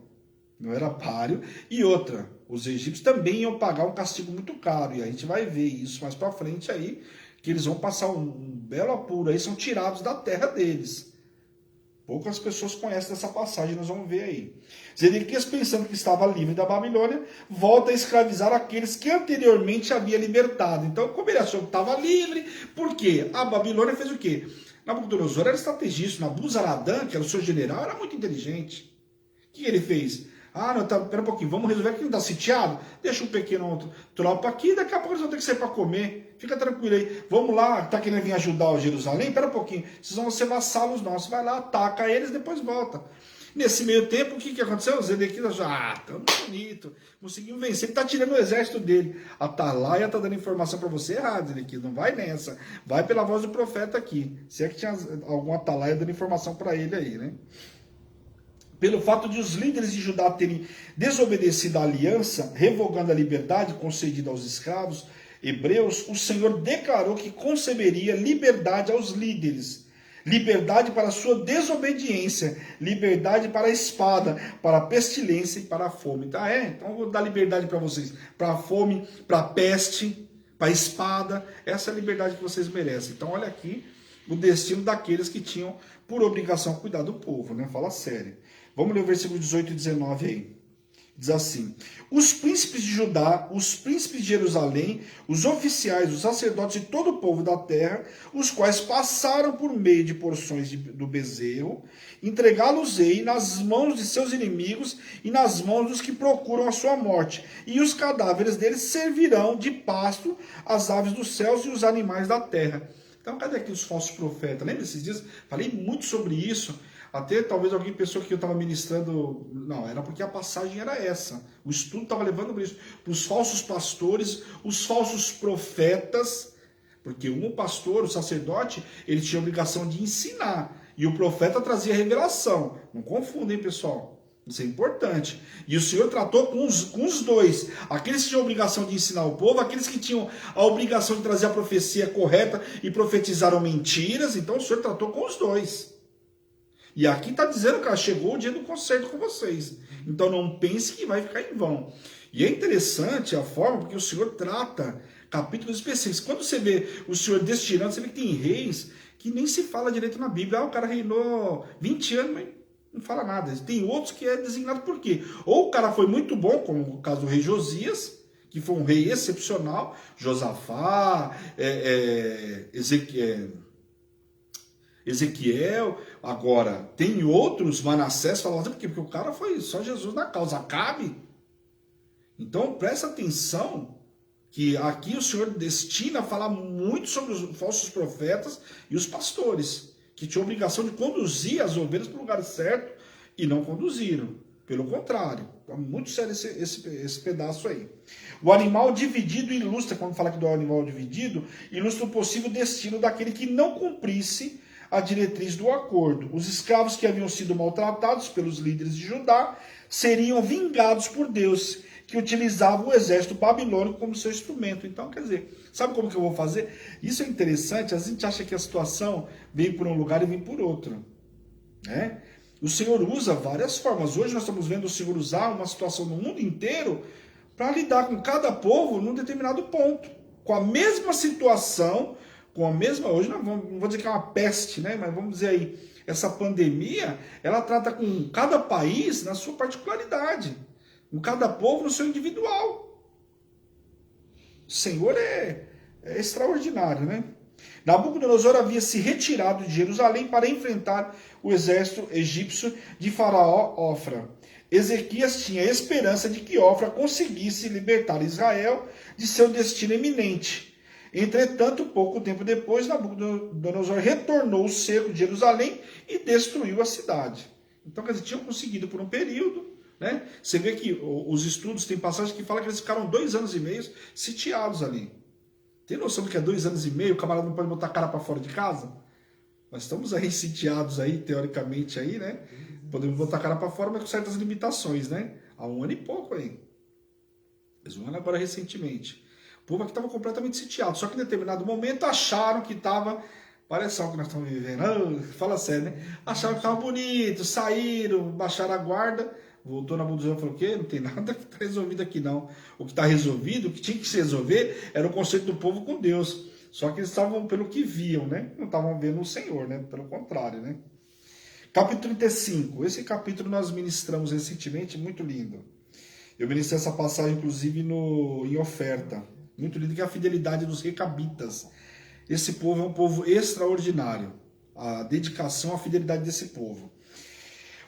Não era páreo. E outra, os egípcios também iam pagar um castigo muito caro. E a gente vai ver isso mais para frente aí, que eles vão passar um belo apuro aí, são tirados da terra deles. Poucas pessoas conhecem essa passagem, nós vamos ver aí. Zedequias, pensando que estava livre da Babilônia, volta a escravizar aqueles que anteriormente havia libertado. Então, como ele achou que estava livre, por quê? A Babilônia fez o quê? Nabucodonosor era estrategista, Nabuzaradan, que era o seu general, era muito inteligente. O que ele fez? Ah, não, pera um pouquinho, vamos resolver que não está sitiado? Deixa um pequeno tropa aqui, daqui a pouco eles vão ter que sair para comer. Fica tranquilo aí. Vamos lá, tá querendo vir ajudar o Jerusalém? Pera um pouquinho, vocês vão ser vassalos nossos. Vai lá, ataca eles, depois volta. Nesse meio tempo, o que aconteceu? O Zedequias já, tão bonito, conseguiu vencer. Ele está tirando o exército dele. A Atalaia está dando informação para você errado, Zedequias. Não vai nessa. Vai pela voz do profeta aqui. Se é que tinha algum Atalaia dando informação para ele aí, né? Pelo fato de os líderes de Judá terem desobedecido à aliança, revogando a liberdade concedida aos escravos hebreus, o Senhor declarou que concederia liberdade aos líderes. Liberdade para a sua desobediência, liberdade para a espada, para a pestilência e para a fome. Tá? Então eu vou dar liberdade para vocês, para a fome, para a peste, para a espada. Essa é a liberdade que vocês merecem. Então olha aqui o destino daqueles que tinham por obrigação cuidar do povo, né? Fala sério. Vamos ler o versículo 18 e 19 aí. Diz assim: os príncipes de Judá, os príncipes de Jerusalém, os oficiais, os sacerdotes e todo o povo da terra, os quais passaram por meio de porções do bezerro, entregá-los-ei nas mãos de seus inimigos e nas mãos dos que procuram a sua morte. E os cadáveres deles servirão de pasto às aves dos céus e os animais da terra. Então, cadê aqui os falsos profetas? Lembra esses dias? Falei muito sobre isso. Até talvez alguém pensou que eu estava ministrando... Não, era porque a passagem era essa. O estudo estava levando para isso. Para os falsos pastores, os falsos profetas. Porque um pastor, o sacerdote, ele tinha a obrigação de ensinar. E o profeta trazia revelação. Não confundem, pessoal. Isso é importante. E o Senhor tratou com os dois. Aqueles que tinham a obrigação de ensinar o povo, aqueles que tinham a obrigação de trazer a profecia correta e profetizaram mentiras. Então o Senhor tratou com os dois. E aqui está dizendo que chegou o dia do concerto com vocês. Então não pense que vai ficar em vão. E é interessante a forma porque o Senhor trata capítulos específicos. Quando você vê o Senhor destinando, você vê que tem reis que nem se fala direito na Bíblia. Ah, o cara reinou 20 anos, mas não fala nada. Tem outros que é designado por quê? Ou o cara foi muito bom, como o caso do rei Josias, que foi um rei excepcional. Josafá, Ezequiel, agora tem outros, Manassés, falam assim, porque o cara foi só Jesus na causa, Acabe. Então presta atenção que aqui o Senhor destina a falar muito sobre os falsos profetas e os pastores, que tinham a obrigação de conduzir as ovelhas para o lugar certo e não conduziram. Pelo contrário, Tá muito sério esse pedaço aí. O animal dividido ilustra, quando fala aqui do animal dividido, ilustra o possível destino daquele que não cumprisse a diretriz do acordo. Os escravos que haviam sido maltratados pelos líderes de Judá seriam vingados por Deus, que utilizava o exército babilônico como seu instrumento. Então, quer dizer, sabe como que eu vou fazer? Isso é interessante, a gente acha que a situação vem por um lugar e vem por outro, né? O Senhor usa várias formas. Hoje nós estamos vendo o Senhor usar uma situação no mundo inteiro para lidar com cada povo num determinado ponto, com a mesma situação, com a mesma, hoje não vou dizer que é uma peste, né? Mas vamos dizer aí, essa pandemia, ela trata com cada país na sua particularidade, com cada povo no seu individual. O Senhor é extraordinário, né? Nabucodonosor havia se retirado de Jerusalém para enfrentar o exército egípcio de Faraó Ofra. Ezequias tinha esperança de que Ofra conseguisse libertar Israel de seu destino eminente. Entretanto, pouco tempo depois, Nabucodonosor retornou ao cerco de Jerusalém e destruiu a cidade. Então, quer dizer, tinham conseguido por um período, né? Você vê que os estudos têm passagens que falam que eles ficaram 2 anos e meio sitiados ali. Tem noção do que é 2 anos e meio? O camarada não pode botar a cara para fora de casa? Nós estamos aí sitiados aí, teoricamente aí, né? Podemos botar a cara para fora, mas com certas limitações, né? Há 1 ano e pouco aí. Mas 1 ano agora recentemente. O povo aqui estava completamente sitiado. Só que em determinado momento acharam que estava... Parece algo que nós estamos vivendo. Fala sério, né? Acharam que estava bonito, saíram, baixaram a guarda. Voltou na Nabucodonosor e falou: o quê? Não tem nada que está resolvido aqui não. O que está resolvido, o que tinha que se resolver, era o conceito do povo com Deus. Só que eles estavam pelo que viam, né? Não estavam vendo o Senhor, né? Pelo contrário, né? Capítulo 35. Esse capítulo nós ministramos recentemente, muito lindo. Eu ministrei essa passagem, inclusive, em oferta. Muito lindo, que é a fidelidade dos recabitas. Esse povo é um povo extraordinário. A dedicação, a fidelidade desse povo.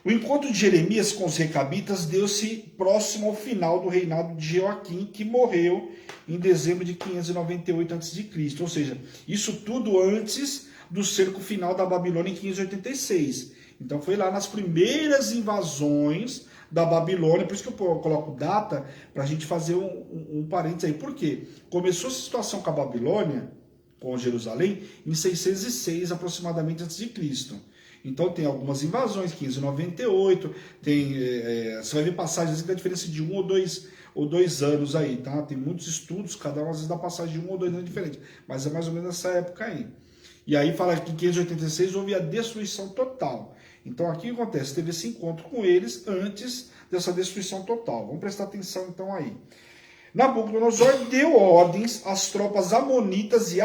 O encontro de Jeremias com os recabitas deu-se próximo ao final do reinado de Joaquim, que morreu em dezembro de 598 a.C. Ou seja, isso tudo antes do cerco final da Babilônia em 586. Então foi lá nas primeiras invasões da Babilônia, por isso que eu coloco data, para a gente fazer um parênteses aí. Por quê? Começou essa situação com a Babilônia, com Jerusalém, em 606 aproximadamente antes de Cristo. Então tem algumas invasões, 598, você vai ver passagens que dá diferença de 1 ou 2 anos aí, tá? Tem muitos estudos, cada um às vezes dá passagem de 1 ou 2 anos diferente, mas é mais ou menos nessa época aí. E aí fala que em 586 houve a destruição total. Então aqui o que acontece? Teve esse encontro com eles antes dessa destruição total. Vamos prestar atenção então aí. Nabucodonosor deu ordens às tropas amonitas e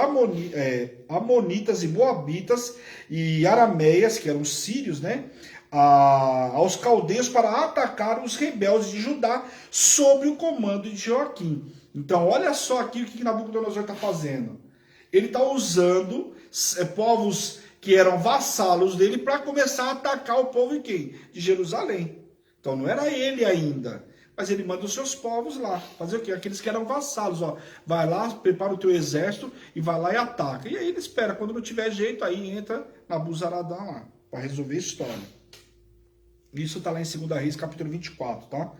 moabitas e arameias, que eram os sírios, né? Aos caldeus para atacar os rebeldes de Judá sob o comando de Joaquim. Então olha só aqui o que Nabucodonosor está fazendo. Ele está usando povos que eram vassalos dele para começar a atacar o povo de quem? De Jerusalém. Então não era ele ainda. Mas ele manda os seus povos lá. Fazer o quê? Aqueles que eram vassalos. Ó. Vai lá, prepara o teu exército e vai lá e ataca. E aí ele espera. Quando não tiver jeito, aí entra Nabuzaradã lá. Para resolver a história. Isso está lá em 2 Reis, capítulo 24. Tá?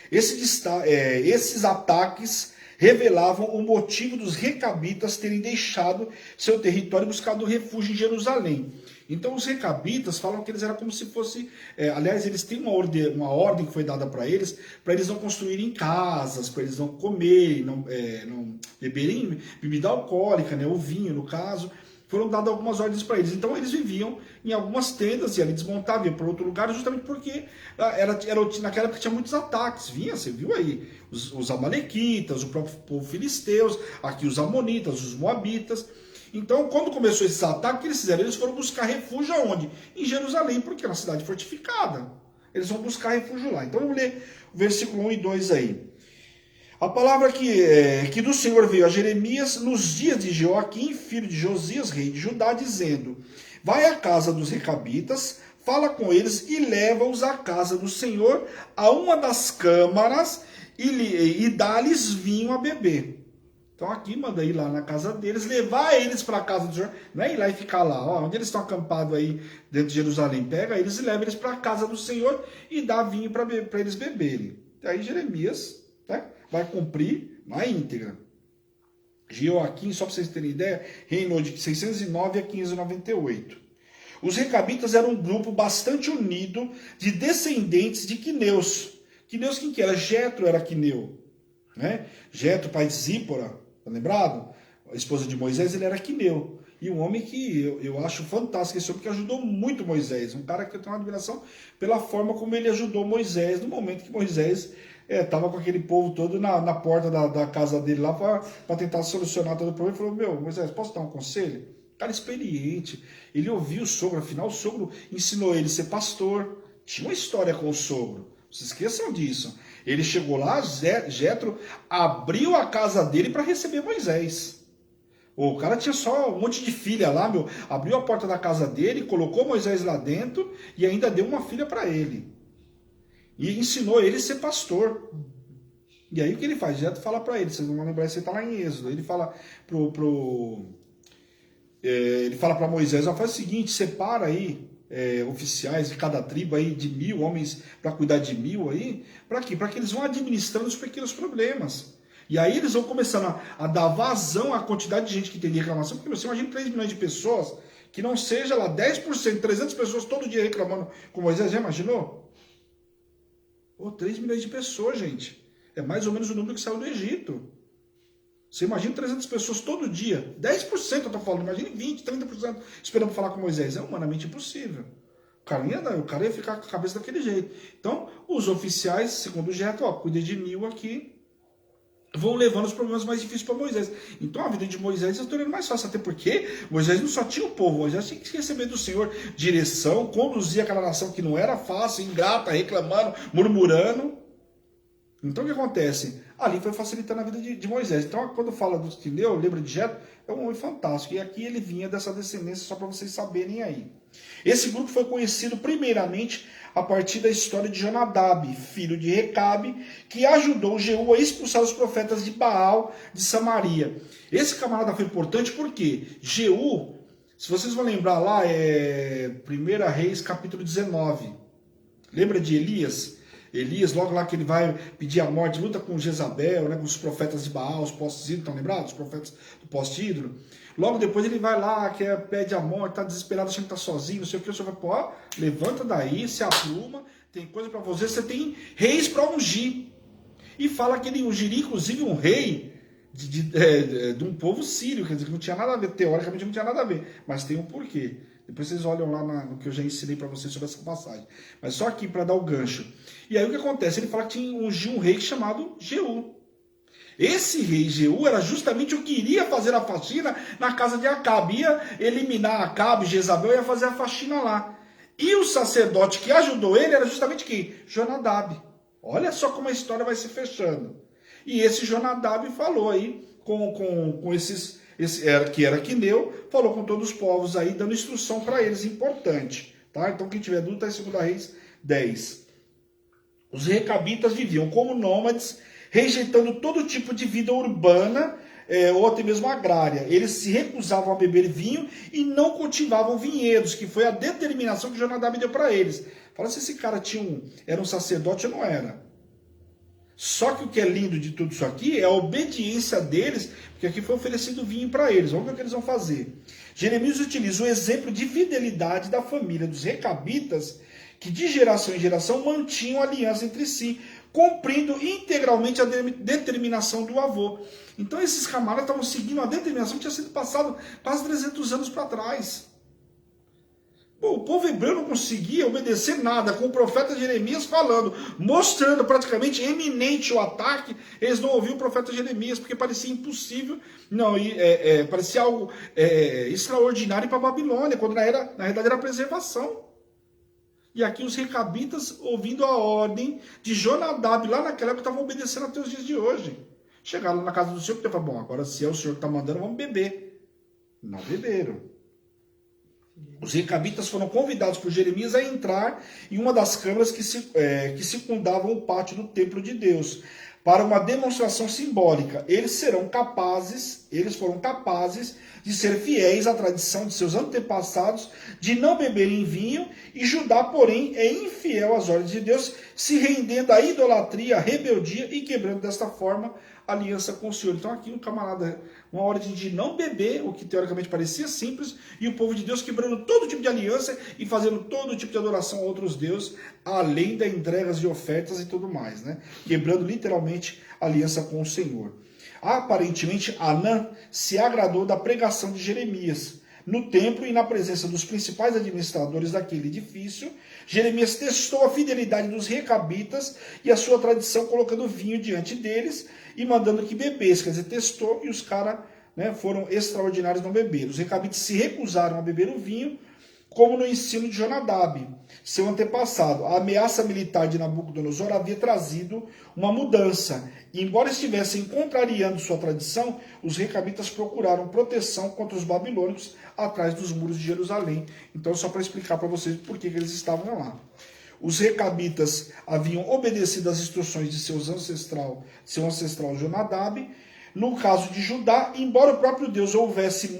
Esses ataques revelavam o motivo dos recabitas terem deixado seu território e buscado refúgio em Jerusalém. Então os recabitas falam que eles eram como se fosse... aliás, eles têm uma ordem que foi dada para eles não construírem casas, para eles não comerem, não beberem bebida alcoólica, né, o vinho no caso. Foram dadas algumas ordens para eles. Então eles viviam em algumas tendas e ali desmontavam, iam para outro lugar, justamente porque naquela época tinha muitos ataques. Você viu aí, os amalequitas, o próprio povo filisteus, aqui os amonitas, os moabitas. Então, quando começou esses ataques, o que eles fizeram? Eles foram buscar refúgio aonde? Em Jerusalém, porque é uma cidade fortificada. Eles vão buscar refúgio lá. Então, vamos ler o versículo 1 e 2 aí. A palavra que do Senhor veio a Jeremias nos dias de Joaquim, filho de Josias, rei de Judá, dizendo: vai à casa dos recabitas, fala com eles e leva-os à casa do Senhor, a uma das câmaras, e dá-lhes vinho a beber. Então aqui manda ir lá na casa deles, levar eles para a casa do Senhor, não é ir lá e ficar lá, ó, onde eles estão acampados aí dentro de Jerusalém, pega eles e leva eles para a casa do Senhor e dá vinho para eles beberem. Aí Jeremias, né, vai cumprir na íntegra. Jeoaquim, só para vocês terem ideia, reinou de 609 a 598. Os recabitas eram um grupo bastante unido de descendentes de Quineus. Quineus quem que era? Jetro era Quineu. Né? Jetro, pai de Zípora, tá lembrado? A esposa de Moisés, ele era Quineu. E um homem que eu acho fantástico, esse homem que ajudou muito Moisés. Um cara que eu tenho uma admiração pela forma como ele ajudou Moisés no momento que Moisés estava com aquele povo todo na porta da casa dele lá para tentar solucionar todo o problema. Ele falou, meu, Moisés, posso dar um conselho? Cara experiente. Ele ouviu o sogro, afinal o sogro ensinou ele a ser pastor. Tinha uma história com o sogro. Não se esqueçam disso. Ele chegou lá, Jetro abriu a casa dele para receber Moisés. O cara tinha só um monte de filha lá, meu. Abriu a porta da casa dele, colocou Moisés lá dentro e ainda deu uma filha para ele. E ensinou ele a ser pastor. E aí o que ele faz? Jetro fala para ele, vocês não vão lembrar, você está lá em Êxodo. Ele fala ele fala para Moisés, faz o seguinte, separa aí oficiais de cada tribo aí de 1000 homens para cuidar de 1000 aí, para quê? Para que eles vão administrando os pequenos problemas. E aí eles vão começando a dar vazão à quantidade de gente que tem de reclamação, porque você imagina 3 milhões de pessoas, que não seja lá 10%, 300 pessoas todo dia reclamando com Moisés, já imaginou? 3 milhões de pessoas, gente. É mais ou menos o número que saiu do Egito. Você imagina 300 pessoas todo dia. 10% eu estou falando, imagine 20%, 30% esperando falar com Moisés. É humanamente impossível. O cara ia ficar com a cabeça daquele jeito. Então, os oficiais, segundo o Jetro, cuida de 1000 aqui, vão levando os problemas mais difíceis para Moisés. Então a vida de Moisés está tornando mais fácil, até porque Moisés não só tinha o povo, Moisés tinha que receber do Senhor direção, conduzir aquela nação que não era fácil, ingrata, reclamando, murmurando. Então o que acontece? Ali foi facilitando a vida de Moisés. Então quando fala do Quineu, lembra de Jetro, é um homem fantástico. E aqui ele vinha dessa descendência, só para vocês saberem aí. Esse grupo foi conhecido primeiramente a partir da história de Jonadab, filho de Recabe, que ajudou Jeú a expulsar os profetas de Baal de Samaria. Esse camarada foi importante porque Jeú, se vocês vão lembrar lá, 1 Reis capítulo 19. Lembra de Elias? Elias, logo lá que ele vai pedir a morte, luta com Jezabel, né, com os profetas de Baal, os postos ídolos, estão lembrados? Os profetas do poste ídolo. Logo depois ele vai lá, pede a morte, está desesperado, achando que está sozinho, não sei o que. O senhor vai, levanta daí, se apruma, tem coisa para você tem reis para ungir. E fala que ele ungiria, inclusive, um rei de um povo sírio, quer dizer, que não tinha nada a ver, teoricamente não tinha nada a ver, mas tem um porquê. Depois vocês olham lá no que eu já ensinei para vocês sobre essa passagem. Mas só aqui para dar o gancho. E aí o que acontece? Ele fala que tinha ungido um rei chamado Jeú. Esse rei Jeú era justamente o que iria fazer a faxina na casa de Acabe. Ia eliminar Acabe, Jezabel, ia fazer a faxina lá. E o sacerdote que ajudou ele era justamente quem? Jonadab. Olha só como a história vai se fechando. E esse Jonadab falou aí com esses... que era Quineu, falou com todos os povos aí, dando instrução para eles, importante. Tá? Então quem tiver dúvida está em 2 Reis 10. Os recabitas viviam como nômades, rejeitando todo tipo de vida urbana ou até mesmo agrária. Eles se recusavam a beber vinho e não cultivavam vinhedos, que foi a determinação que Jonadab deu para eles. Fala se esse cara era um sacerdote ou não era. Só que o que é lindo de tudo isso aqui é a obediência deles, porque aqui foi oferecido vinho para eles. Vamos ver o que eles vão fazer. Jeremias utiliza o exemplo de fidelidade da família dos recabitas, que de geração em geração mantinham aliança entre si, cumprindo integralmente a determinação do avô. Então esses camaradas estavam seguindo a determinação que tinha sido passada quase 300 anos para trás. O povo hebreu não conseguia obedecer nada, com o profeta Jeremias falando, mostrando praticamente eminente o ataque. Eles não ouviam o profeta Jeremias, porque parecia impossível, parecia algo extraordinário para a Babilônia, quando na realidade era preservação. E aqui os recabitas, ouvindo a ordem de Jonadab, lá naquela época, estavam obedecendo até os dias de hoje. Chegaram na casa do Senhor e falaram, agora se é o Senhor que está mandando, vamos beber. Não beberam. Os recabitas foram convidados por Jeremias a entrar em uma das câmaras que circundavam o pátio do templo de Deus. para uma demonstração simbólica. Eles foram capazes de ser fiéis à tradição de seus antepassados de não beberem vinho, e Judá, porém, é infiel às ordens de Deus, se rendendo à idolatria, à rebeldia e quebrando desta forma a aliança com o Senhor. Então aqui um camarada, uma ordem de não beber, o que teoricamente parecia simples, e o povo de Deus quebrando todo tipo de aliança e fazendo todo tipo de adoração a outros deuses, além das entregas de ofertas e tudo mais, né? Quebrando literalmente a aliança com o Senhor. Aparentemente, Anã se agradou da pregação de Jeremias. No templo e na presença dos principais administradores daquele edifício, Jeremias testou a fidelidade dos recabitas e a sua tradição, colocando vinho diante deles e mandando que bebesse. Quer dizer, testou, e os caras, né, foram extraordinários no beber. Os recabitas se recusaram a beber o vinho, como no ensino de Jonadab, seu antepassado. A ameaça militar de Nabucodonosor havia trazido uma mudança. E, embora estivessem contrariando sua tradição, os recabitas procuraram proteção contra os babilônicos atrás dos muros de Jerusalém. Então, só para explicar para vocês por que eles estavam lá. Os recabitas haviam obedecido às instruções de seu ancestral Jonadab. No caso de Judá, embora o próprio Deus houvesse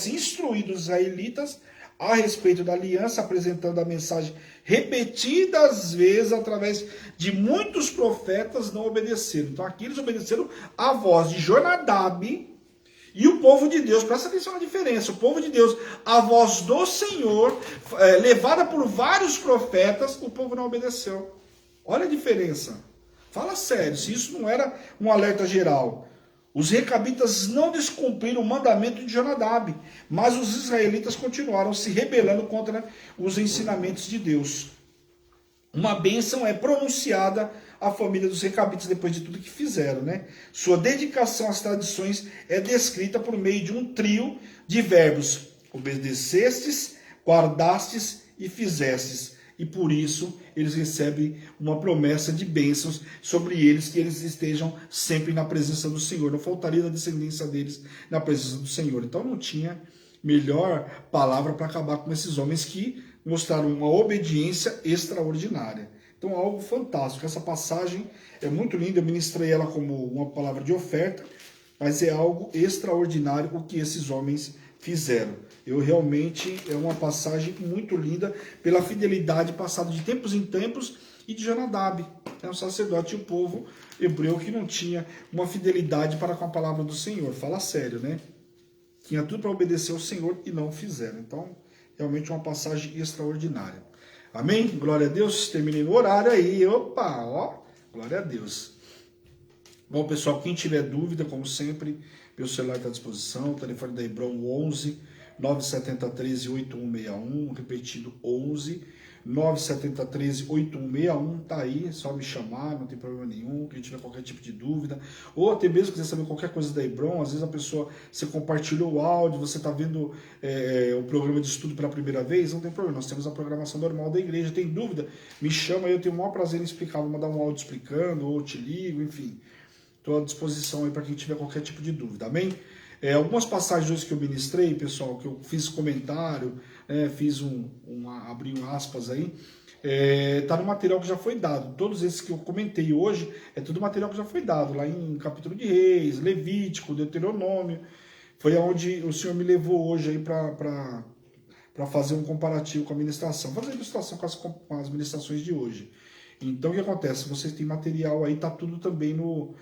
instruído os israelitas a respeito da aliança, apresentando a mensagem repetidas vezes através de muitos profetas, não obedeceram. Então aqui eles obedeceram a voz de Jonadab, e o povo de Deus, presta atenção na diferença, o povo de Deus, a voz do Senhor, levada por vários profetas, o povo não obedeceu. Olha a diferença. Fala sério, se isso não era um alerta geral. Os recabitas não descumpriram o mandamento de Jonadab, mas os israelitas continuaram se rebelando contra os ensinamentos de Deus. Uma bênção é pronunciada à família dos recabitas depois de tudo que fizeram, né? Sua dedicação às tradições é descrita por meio de um trio de verbos: obedecestes, guardastes e fizestes. E por isso eles recebem uma promessa de bênçãos sobre eles, que eles estejam sempre na presença do Senhor. Não faltaria da descendência deles na presença do Senhor. Então não tinha melhor palavra para acabar com esses homens que mostraram uma obediência extraordinária. Então algo fantástico. Essa passagem é muito linda, eu ministrei ela como uma palavra de oferta, mas é algo extraordinário o que esses homens fizeram. Eu realmente, é uma passagem muito linda pela fidelidade passada de tempos em tempos, e de Jonadab, um sacerdote e o povo hebreu que não tinha uma fidelidade para com a palavra do Senhor. Fala sério, né? Tinha tudo para obedecer ao Senhor e não fizeram. Então, realmente uma passagem extraordinária. Amém? Glória a Deus. Terminei o horário aí. Opa, ó. Glória a Deus. Bom, pessoal, quem tiver dúvida, como sempre, meu celular está à disposição. O telefone da Hebron 11 970 13 8161, repetido 11 970 13 8161, tá aí, é só me chamar, não tem problema nenhum, quem tiver qualquer tipo de dúvida, ou até mesmo quiser saber qualquer coisa da Hebron. Às vezes a pessoa, você compartilhou o áudio, você está vendo o programa de estudo pela primeira vez, não tem problema, nós temos a programação normal da igreja. Tem dúvida? Me chama, eu tenho o maior prazer em explicar, vou mandar um áudio explicando, ou te ligo, enfim, estou à disposição aí para quem tiver qualquer tipo de dúvida, amém? Algumas passagens que eu ministrei, pessoal, que eu fiz comentário, fiz abri um aspas aí, tá no material que já foi dado. Todos esses que eu comentei hoje, é tudo material que já foi dado, lá em capítulo de Reis, Levítico, Deuteronômio. Foi onde o Senhor me levou hoje aí para fazer um comparativo com a ministração, fazer a ilustração com as ministrações de hoje. Então o que acontece? Vocês têm material aí, tá tudo também no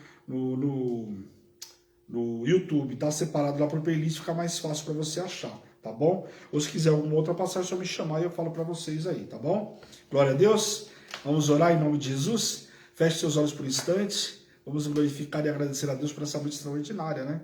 YouTube, tá separado lá por playlist, fica mais fácil para você achar, tá bom? Ou se quiser alguma outra passagem, é só me chamar e eu falo para vocês aí, tá bom? Glória a Deus. Vamos orar em nome de Jesus. Feche seus olhos por instantes. Vamos glorificar e agradecer a Deus por essa noite extraordinária, né?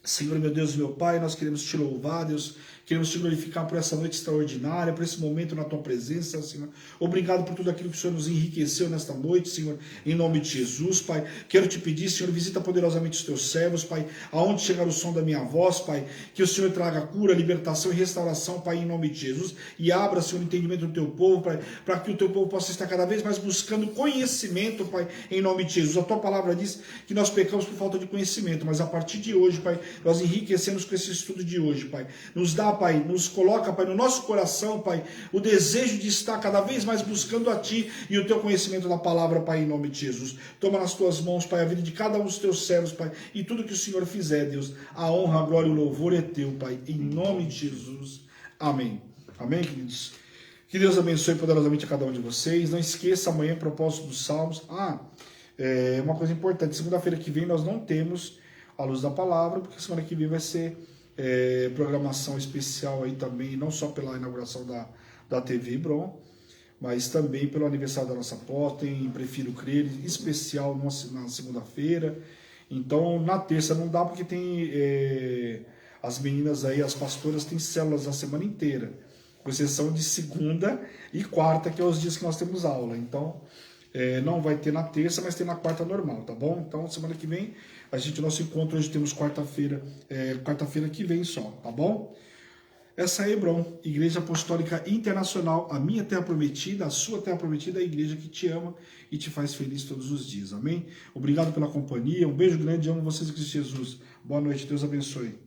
Senhor, meu Deus e meu Pai, nós queremos te louvar, Deus, queremos te glorificar por essa noite extraordinária, por esse momento na tua presença, Senhor. Obrigado por tudo aquilo que o Senhor nos enriqueceu nesta noite, Senhor, em nome de Jesus, Pai. Quero te pedir, Senhor, visita poderosamente os teus servos, Pai, aonde chegar o som da minha voz, Pai, que o Senhor traga cura, libertação e restauração, Pai, em nome de Jesus, e abra, Senhor, o entendimento do teu povo, Pai, para que o teu povo possa estar cada vez mais buscando conhecimento, Pai, em nome de Jesus. A tua palavra diz que nós pecamos por falta de conhecimento, mas a partir de hoje, Pai, nós enriquecemos com esse estudo de hoje, Pai. Nos dá Pai, nos coloca, Pai, no nosso coração, Pai, o desejo de estar cada vez mais buscando a Ti e o Teu conhecimento da palavra, Pai, em nome de Jesus. Toma nas Tuas mãos, Pai, a vida de cada um dos Teus servos, Pai, e tudo que o Senhor fizer, Deus, a honra, a glória e o louvor é Teu, Pai, em nome de Jesus. Amém. Amém, queridos? Que Deus abençoe poderosamente a cada um de vocês. Não esqueça, amanhã, propósito dos Salmos. Uma coisa importante, segunda-feira que vem nós não temos a Luz da Palavra, porque semana que vem vai ser programação especial aí também, não só pela inauguração da TV Hebron, mas também pelo aniversário da nossa porta, tem Prefiro Crer, especial na segunda-feira. Então, na terça não dá, porque tem as meninas aí, as pastoras, têm células a semana inteira, com exceção de segunda e quarta, que é os dias que nós temos aula. Então, não vai ter na terça, mas tem na quarta normal, tá bom? Então, semana que vem, nosso encontro hoje temos quarta-feira que vem só, tá bom? Essa é a Hebron, Igreja Apostólica Internacional, a minha terra prometida, a sua terra prometida, a igreja que te ama e te faz feliz todos os dias, amém? Obrigado pela companhia, um beijo grande, amo vocês em Cristo Jesus. Boa noite, Deus abençoe.